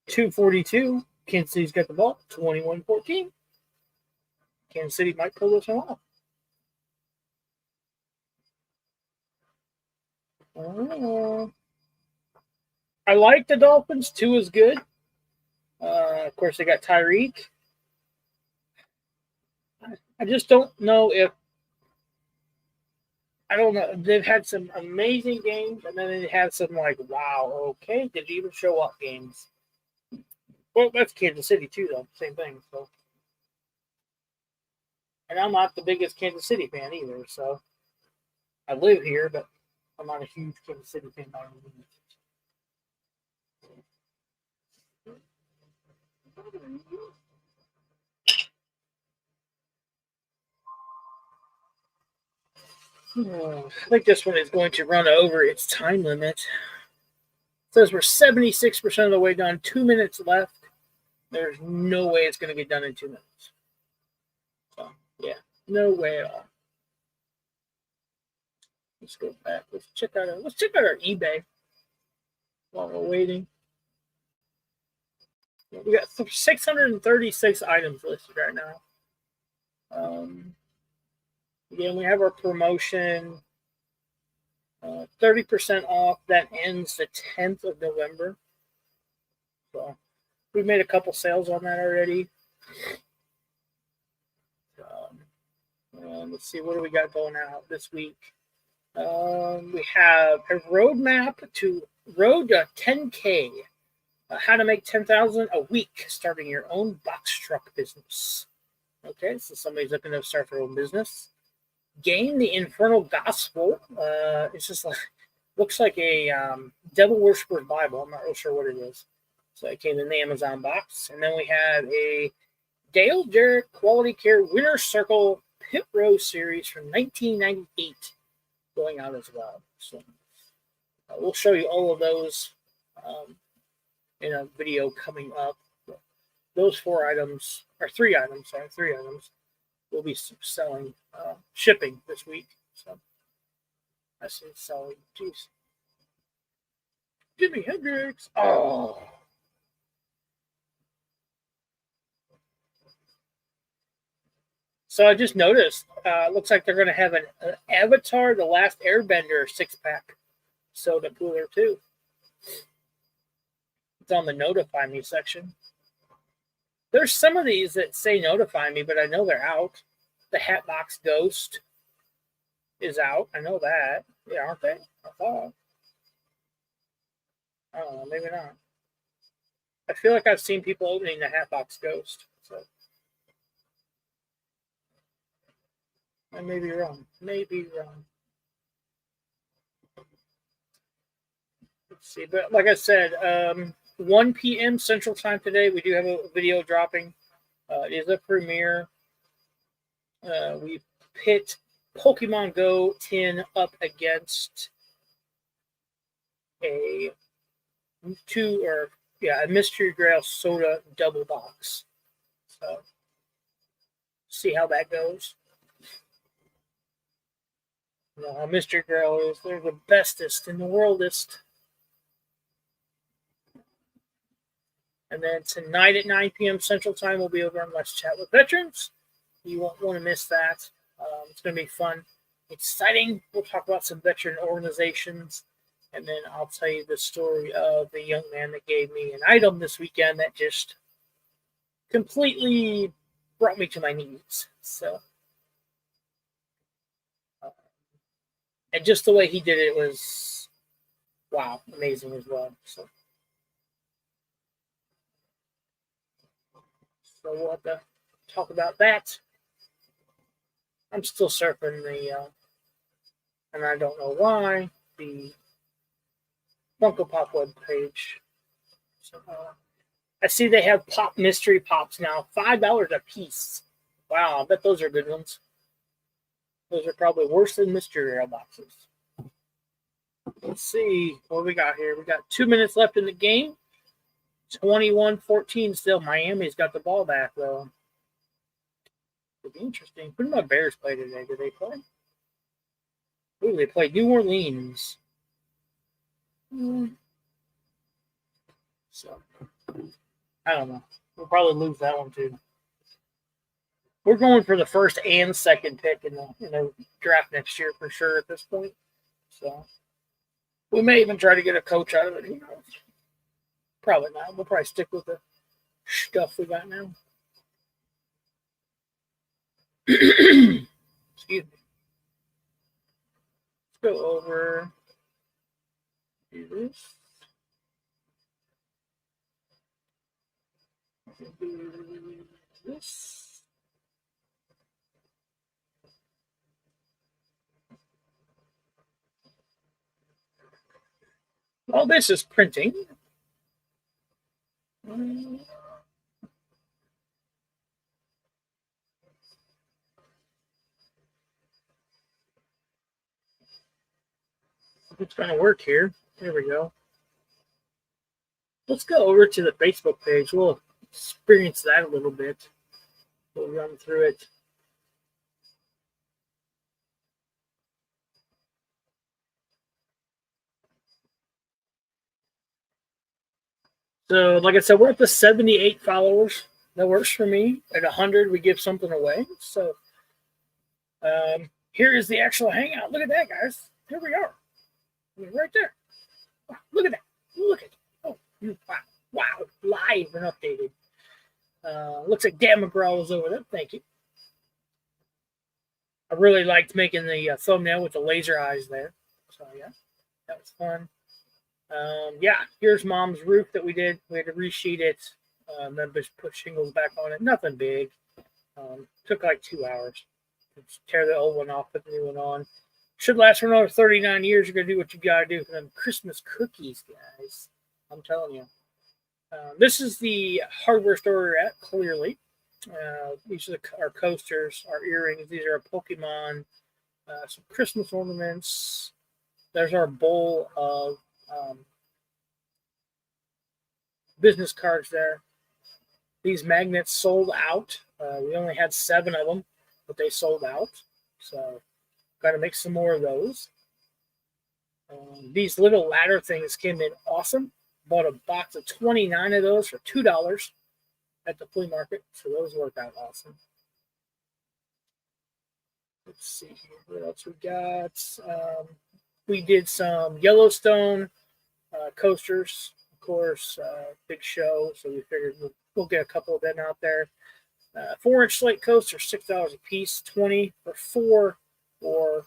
2:42. Kansas City's got the ball. 21-14. Kansas City might pull this one off. I like the Dolphins. 2 is good. Of course, they got Tyreek. I just don't know if. I don't know. They've had some amazing games, and then they had some like, wow, okay, did you even show up games? Well, that's Kansas City too, though. Same thing. So, and I'm not the biggest Kansas City fan either. So, I live here, but I'm not a huge Kansas City fan by any means. I think this one is going to run over its time limit. It says we're 76% of the way done. 2 minutes left. There's no way it's going to get done in 2 minutes. So, yeah, no way at all. Let's go back. Let's check out our eBay while we're waiting. We got 636 items listed right now. Again, we have our promotion, 30% off. That ends the 10th of November. So we've made a couple sales on that already. Let's see, what do we got going out this week? We have a road to 10K. How to make 10,000 a week starting your own box truck business. Okay, so somebody's looking to start their own business. Gain the Infernal Gospel. It's just like, looks like a Devil Worshiper's Bible. I'm not real sure what it is. So it came in the Amazon box. And then we have a Dale Jarrett Quality Care Winner Circle Pit Row series from 1998 going out as well. So we'll show you all of those in a video coming up. Those 3 items will be selling, shipping this week. So I say selling. Jeez. Jimi Hendrix. Oh. So I just noticed, looks like they're going to have an Avatar The Last Airbender 6-pack soda cooler too. It's on the Notify Me section. There's some of these that say Notify Me, but I know they're out. The Hatbox Ghost is out. I know that. Yeah, aren't they? I thought. I don't know. Maybe not. I feel like I've seen people opening the Hatbox Ghost. So I may be wrong. Maybe wrong. Let's see. But like I said, 1 p.m. Central Time today, we do have a video dropping. It is a premiere. We pit Pokemon Go 10 up against a Mystery Grail soda double box. So see how that goes. You know how Mystery Grail is. They're the bestest in the worldest. And then tonight at 9 p.m. Central Time, we'll be over on Let's Chat with Veterans. You won't want to miss that. It's going to be fun, exciting. We'll talk about some veteran organizations. And then I'll tell you the story of the young man that gave me an item this weekend that just completely brought me to my knees. So, and just the way he did it was, wow, amazing as well. So we'll have to talk about that. I'm still surfing the, and I don't know why, the Funko Pop webpage. So, I see they have Pop Mystery Pops now, $5 a piece. Wow, I bet those are good ones. Those are probably worse than Mystery Rail boxes. Let's see what we got here. We got 2 minutes left in the game. 21-14 still. Miami's got the ball back, though. It'll be interesting. Who did my Bears play today? Did they play? Ooh, they played New Orleans. So, I don't know. We'll probably lose that one, too. We're going for the first and second pick in the draft next year for sure at this point. So, we may even try to get a coach out of it. Who knows? Probably not. We'll probably stick with the stuff we got now. Excuse me. Let's go over. Do this. Do this. All this is printing. It's going to work here. There we go. Let's go over to the Facebook page. We'll experience that a little bit. We'll run through it. So, like I said, we're up to 78 followers. That works for me. At 100, we give something away. So, here is the actual hangout. Look at that, guys. Here we are. Right there. Look at that. Look at it. Oh, wow. Wow. Live and updated. Looks like Dan McGraw was over there. Thank you. I really liked making the thumbnail with the laser eyes there. So, yeah, that was fun. Yeah, here's Mom's roof that we did. We had to resheet it. Then just put shingles back on it. Nothing big. Took like 2 hours. Just tear the old one off, put the new one on. Should last for another 39 years. You're going to do what you got to do for them Christmas cookies, guys. I'm telling you. This is the hardware store we're at, clearly. These are our coasters, our earrings. These are our Pokemon, some Christmas ornaments. There's our bowl of business cards there. These magnets sold out. We only had 7 of them, but they sold out. So, got to make some more of those. These little ladder things came in awesome. Bought a box of 29 of those for $2 at the flea market. So those worked out awesome. Let's see here. What else we got? We did some Yellowstone coasters. Of course, big show. So we figured we'll get a couple of them out there. 4-inch slate coasters, $6 a piece, 20 for 4, or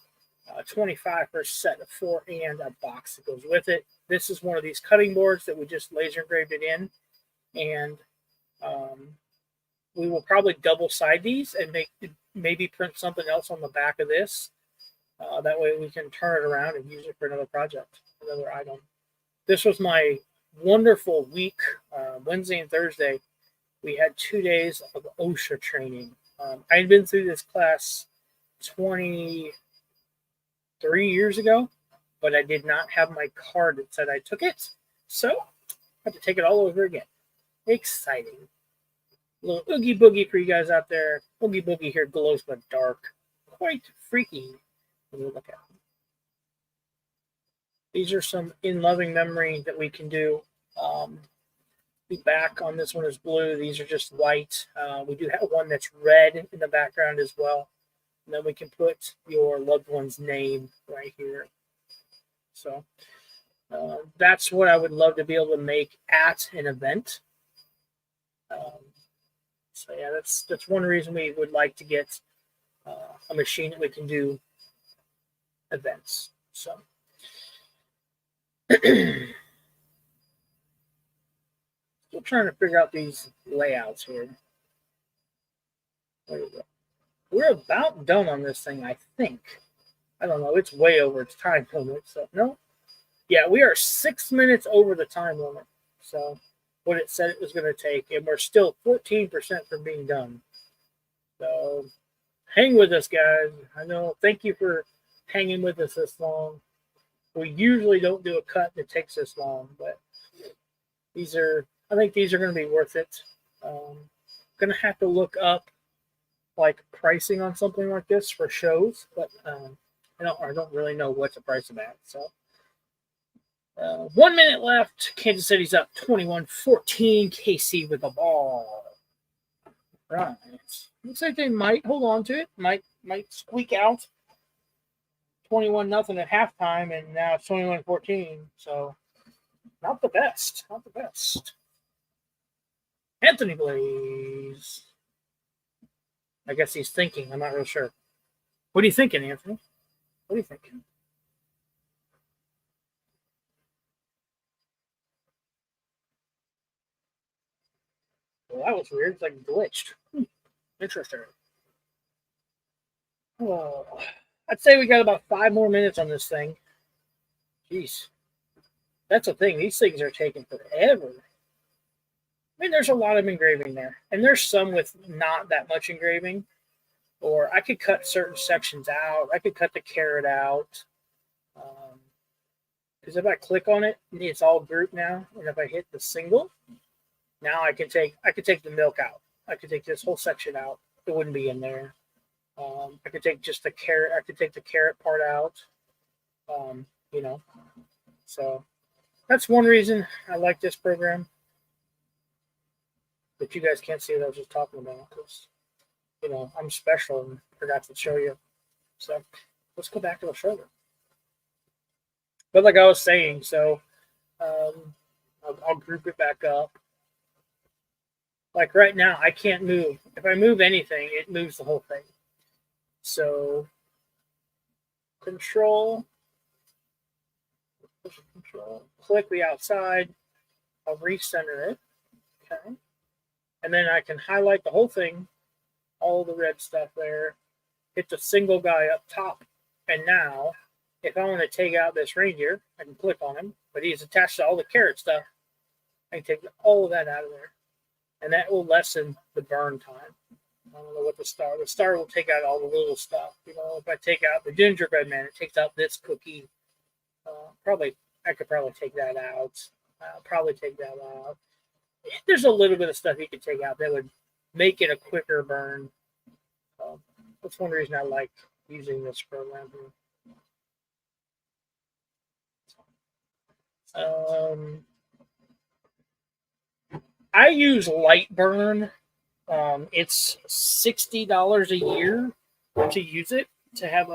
25 for a set of 4 and a box that goes with it. This is one of these cutting boards that we just laser engraved it in, and we will probably double side these and maybe print something else on the back of this. That way we can turn it around and use it for another project, another item. This was my wonderful week. Wednesday and Thursday, we had 2 days of OSHA training. I had been through this class 23 years ago, but I did not have my card that said I took it. So I had to take it all over again. Exciting. A little Oogie Boogie for you guys out there. Oogie Boogie here glows in the dark. Quite freaky when you look at them. These are some in loving memory that we can do. The back on this one is blue. These are just white. We do have one that's red in the background as well. And then we can put your loved one's name right here. So that's what I would love to be able to make at an event. So yeah, that's one reason we would like to get a machine that we can do events. So still trying to figure out these layouts here. There we go. We're about done on this thing, I think. I don't know. It's way over its time limit. So no. Yeah, we are 6 minutes over the time limit. So what it said it was going to take, and we're still 14% from being done. So hang with us, guys. I know. Thank you for hanging with us this long. We usually don't do a cut that takes this long, but I think these are going to be worth it. Going to have to look up like pricing on something like this for shows, but I don't really know what to price them at. So 1 minute left. Kansas City's up 21-14. KC with the ball. Right. Looks like they might hold on to it. Might squeak out. 21-0 at halftime, and now it's 21-14. So not the best. Not the best. Anthony Blaze. I guess he's thinking. I'm not real sure. What are you thinking, Anthony? What are you thinking? Well, that was weird. It's like glitched. Interesting. Oh, I'd say we got about 5 more minutes on this thing. Jeez. That's the thing. These things are taking forever. I mean, there's a lot of engraving there. And there's some with not that much engraving. Or I could cut certain sections out. I could cut the carrot out. Because if I click on it, it's all grouped now. And if I hit the single, now I could take the milk out. I could take this whole section out. It wouldn't be in there. I could take just the carrot. I could take the carrot part out. So that's one reason I like this program. But you guys can't see what I was just talking about because, I'm special and forgot to show you. So let's go back to the shoulder. But like I was saying, so I'll group it back up. Like right now, I can't move. If I move anything, it moves the whole thing. So control, click the outside. I'll recenter it. Okay. And then I can highlight the whole thing, all the red stuff there, hit the single guy up top. And now, if I want to take out this reindeer, I can click on him, but he's attached to all the carrot stuff. I can take all of that out of there. And that will lessen the burn time. I don't know what the star will take out all the little stuff. You know, if I take out the gingerbread man, it takes out this cookie. I could probably take that out. Probably take that out. There's a little bit of stuff you could take out that would make it a quicker burn. That's one reason I like using this program here. I use Lightburn. It's $60 a year to use it, to have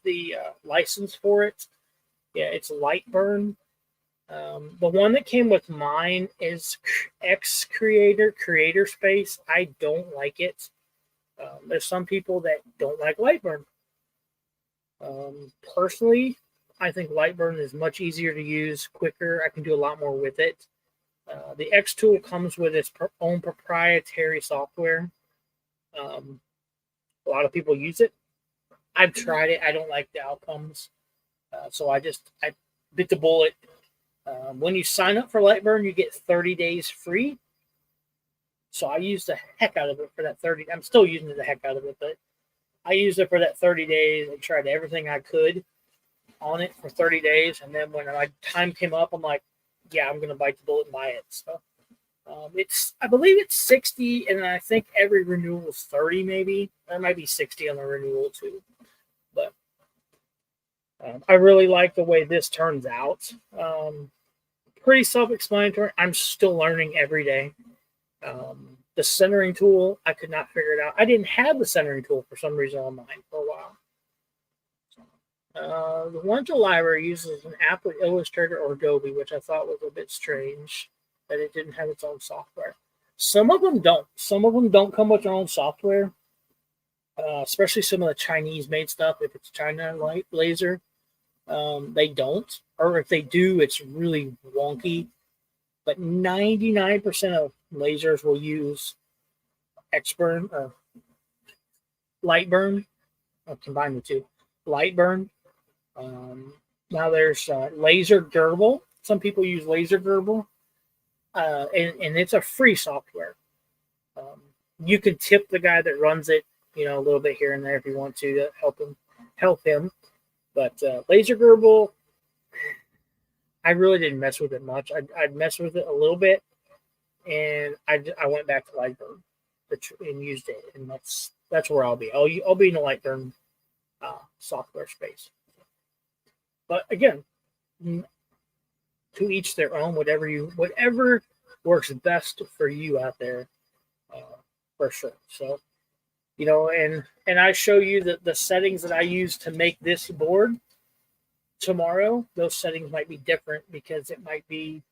the license for it. Yeah, it's Lightburn. The one that came with mine is X Creator Space. I don't like it. There's some people that don't like Lightburn. Personally, I think Lightburn is much easier to use, quicker. I can do a lot more with it. The X tool comes with its own proprietary software. A lot of people use it. I've tried it. I don't like the outcomes. So I bit the bullet. When you sign up for Lightburn, you get 30 days free. So I used the heck out of it for that 30. I'm still using the heck out of it, but I used it for that 30 days and tried everything I could on it for 30 days. And then when my time came up, I'm like, yeah, I'm going to bite the bullet and buy it. So I believe it's 60, and I think every renewal is 30 maybe. There might be 60 on the renewal too. But I really like the way this turns out. Pretty self-explanatory. I'm still learning every day. The centering tool, I could not figure it out. I didn't have the centering tool for some reason on mine for a while. The Wonder Library uses an app with Illustrator or Adobe, which I thought was a bit strange that it didn't have its own software. Some of them don't. Some of them don't come with their own software, especially some of the Chinese-made stuff. If it's China laser, they don't. Or if they do, it's really wonky. But 99% of lasers will use Xburn or Lightburn. I'll combine the two. Lightburn. Now there's Laser Gerbil. Some people use Laser Gerbil, and it's a free software. You can tip the guy that runs it, a little bit here and there if you want to help him. But Laser Gerbil, I really didn't mess with it much. I'd mess with it a little bit, and I went back to Lightburn and used it, and that's where I'll be. I'll be in the Lightburn software space. But again, to each their own. Whatever works best for you out there, for sure. So, and I show you the settings that I use to make this board. Tomorrow, those settings might be different because it might be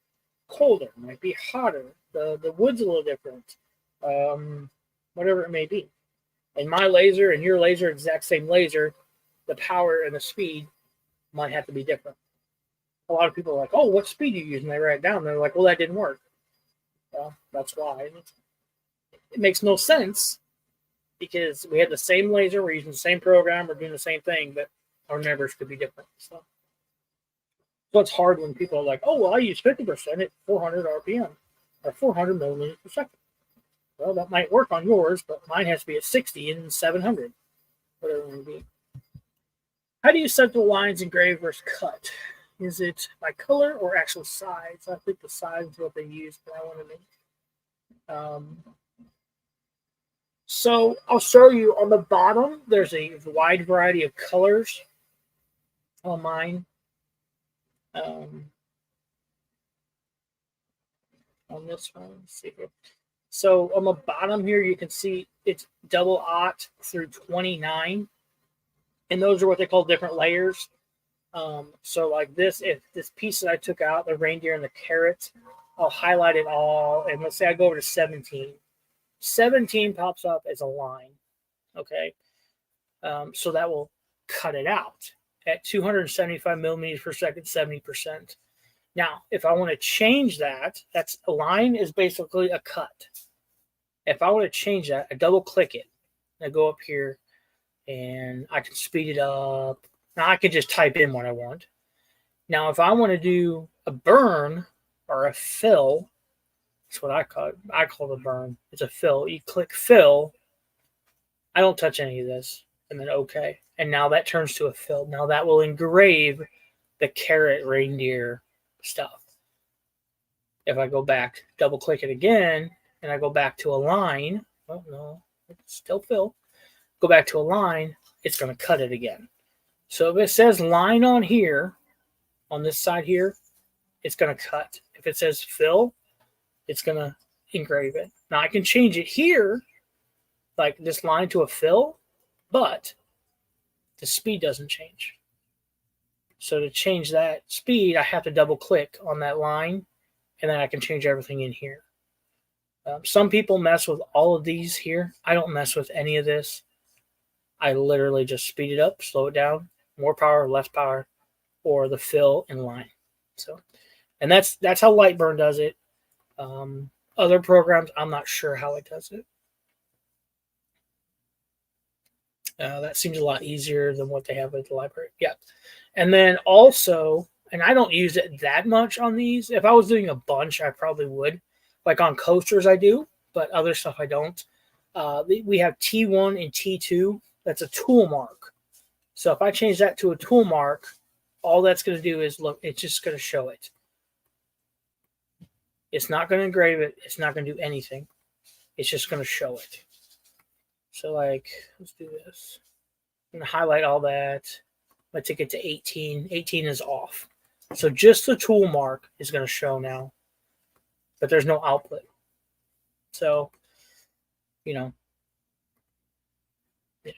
colder, it might be hotter. The wood's a little different, whatever it may be. And my laser and your laser, exact same laser, the power and the speed might have to be different. A lot of people are like, "Oh, what speed are you using?" They write it down. They're like, "Well, that didn't work." Well, that's why. It makes no sense because we had the same laser, we're using the same program, we're doing the same thing, but our numbers could be different. So it's hard when people are like, "Oh, well, I use 50% at 400 RPM or 400 millimeters per second." Well, that might work on yours, but mine has to be at 60 and 700, whatever it may be. How do you set the lines engraved versus cut? Is it by color or actual size? I think the size is what they use, but I want to make. So I'll show you on the bottom. There's a wide variety of colors on mine. On this one, let's see here. So on the bottom here, you can see it's double aught through 29. And those are what they call different layers. So like this, if this piece that I took out, the reindeer and the carrot, I'll highlight it all. And let's say I go over to 17. 17 pops up as a line. Okay. So that will cut it out at 275 millimeters per second, 70%. Now, if I want to change that, that's a line is basically a cut. If I want to change that, I double click it. I go up here and I can speed it up. Now I can just type in what I want. Now, if I want to do a burn or a fill, that's what I call it. I call it a burn. It's a fill. You click fill. I don't touch any of this. And then OK. And now that turns to a fill. Now that will engrave the carrot reindeer stuff. If I go back, double click it again, and I go back to a line. Oh, no, it's still fill. Go back to a line, it's going to cut it again. So if it says line on here, on this side here, it's going to cut. If it says fill, it's going to engrave it. Now I can change it here, like this line to a fill, but the speed doesn't change. So to change that speed, I have to double click on that line, and then I can change everything in here. Some people mess with all of these here. I don't mess with any of this. I literally just speed it up, slow it down, more power, less power, or the fill in line. So, and that's how Lightburn does it. Other programs, I'm not sure how it does it. That seems a lot easier than what they have at the library. Yeah. And then also, and I don't use it that much on these. If I was doing a bunch, I probably would. Like on coasters, I do, but other stuff I don't. We have T1 and T2. That's a tool mark. So if I change that to a tool mark, all that's going to do is look, it's just going to show it. It's not going to engrave it. It's not going to do anything. It's just going to show it. So like, let's do this. I'm going to highlight all that. I take it to 18. 18 is off. So just the tool mark is going to show now. But there's no output. So, you know. Yeah.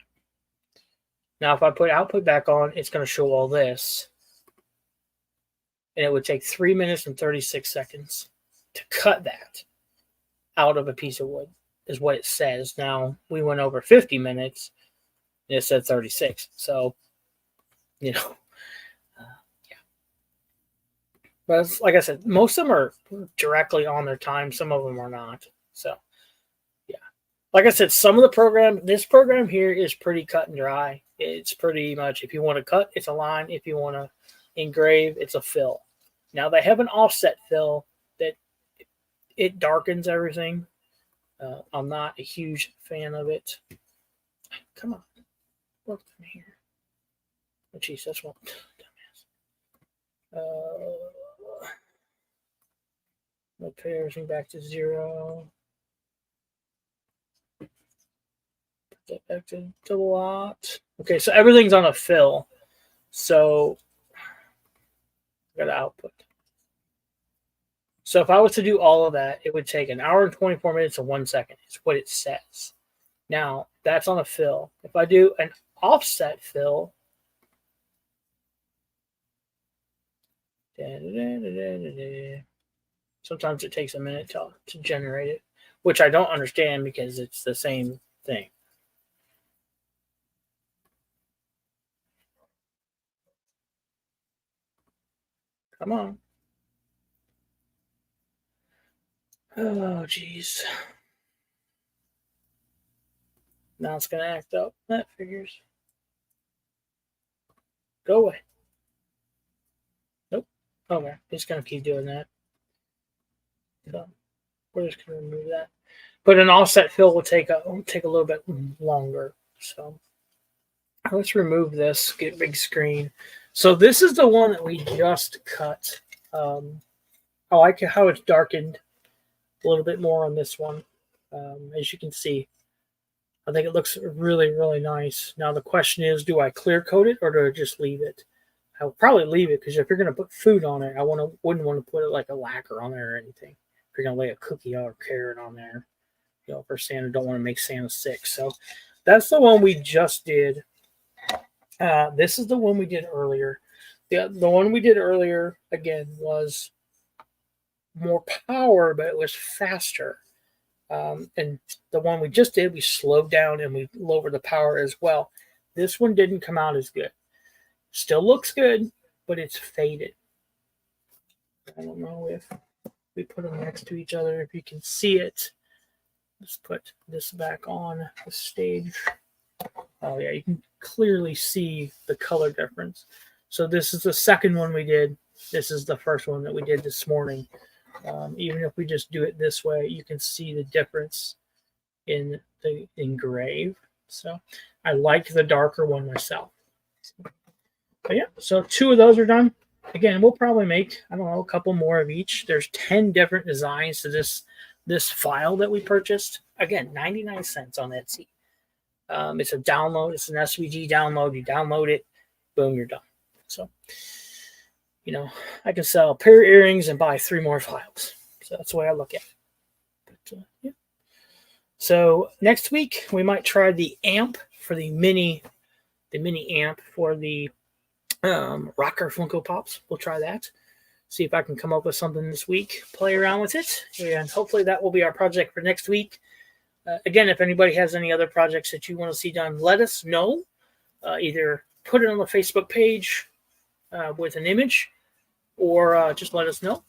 Now, if I put output back on, it's going to show all this. And it would take 3 minutes and 36 seconds to cut that out of a piece of wood, is what it says. Now, we went over 50 minutes, and it said 36. So, you know. But like I said, most of them are directly on their time. Some of them are not. So, yeah. Like I said, some of the program, this program here is pretty cut and dry. It's pretty much, if you want to cut, it's a line. If you want to engrave, it's a fill. Now, they have an offset fill that it darkens everything. I'm not a huge fan of it. Come on. Work from here. Oh, geez, that's one. Dumbass. We'll put everything back to 0. Put that back to the lot. Okay, so everything's on a fill. So I got to output. So if I was to do all of that, it would take 1 hour and 24 minutes and 1 second. Is what it says. Now, that's on a fill. If I do an offset fill, sometimes it takes a minute to generate it, which I don't understand because it's the same thing. Come on. Oh, geez. Now it's going to act up. That figures. Go away. Nope. Okay. It's going to keep doing that. So we're just going to remove that. But an offset fill will take a little bit longer. So let's remove this. Get big screen. So this is the one that we just cut. I like how it's darkened a little bit more on this one. As you can see, I think it looks really, really nice. Now the question is, do I clear coat it or do I just leave it? I'll probably leave it because if you're going to put food on it, I wouldn't want to put it like a lacquer on there or anything. If you're going to lay a cookie or carrot on there, you know, for Santa, don't want to make Santa sick. So that's the one we just did. This is the one we did earlier. The one we did earlier, again, was more power, but it was faster. And the one we just did, we slowed down and we lowered the power as well. This one didn't come out as good. Still looks good, but it's faded. I don't know if we put them next to each other, if you can see it. Let's put this back on the stage. Oh yeah, you can clearly see the color difference. So this is the second one we did. This is the first one that we did this morning. Even if we just do it this way, you can see the difference in the engrave. So I like the darker one myself. But yeah, so 2 of those are done. Again, we'll probably make, I don't know, a couple more of each. There's 10 different designs to this file that we purchased. Again, 99 cents on Etsy. It's a download. It's an SVG download. You download it, boom, you're done. So, I can sell a pair of earrings and buy 3 more files. So that's the way I look at it. But, yeah. So next week we might try the amp for the mini amp for the rocker Funko Pops. We'll try that. See if I can come up with something this week. Play around with it, and hopefully that will be our project for next week. Again, if anybody has any other projects that you want to see done, let us know. Either put it on the Facebook page with an image, or just let us know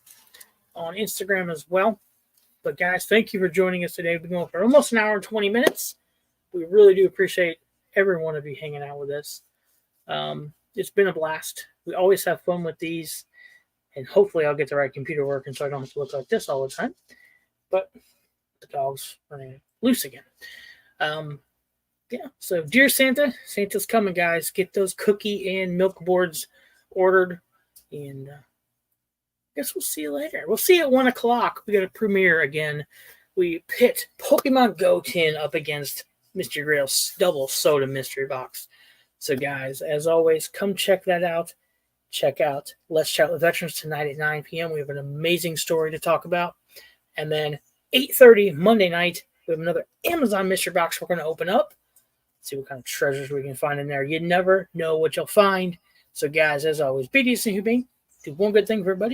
on Instagram as well. But guys, thank you for joining us today. We've been going for almost an hour and 20 minutes. We really do appreciate every one of you hanging out with us. It's been a blast. We always have fun with these, and hopefully I'll get the right computer working so I don't have to look like this all the time. But the dog's running loose again. Yeah, so dear Santa, Santa's coming, guys. Get those cookie and milk boards ordered, and I guess we'll see you later. We'll see you at 1 o'clock. We got a premiere again. We pit Pokemon Go tin up against Mystery Grail's double soda mystery box. So, guys, as always, come check that out. Check out Let's Chat with Veterans tonight at 9 p.m. We have an amazing story to talk about. And then 8:30 Monday night, we have another Amazon mystery box we're going to open up. See what kind of treasures we can find in there. You never know what you'll find. So, guys, as always, be decent, humane. Do one good thing for everybody.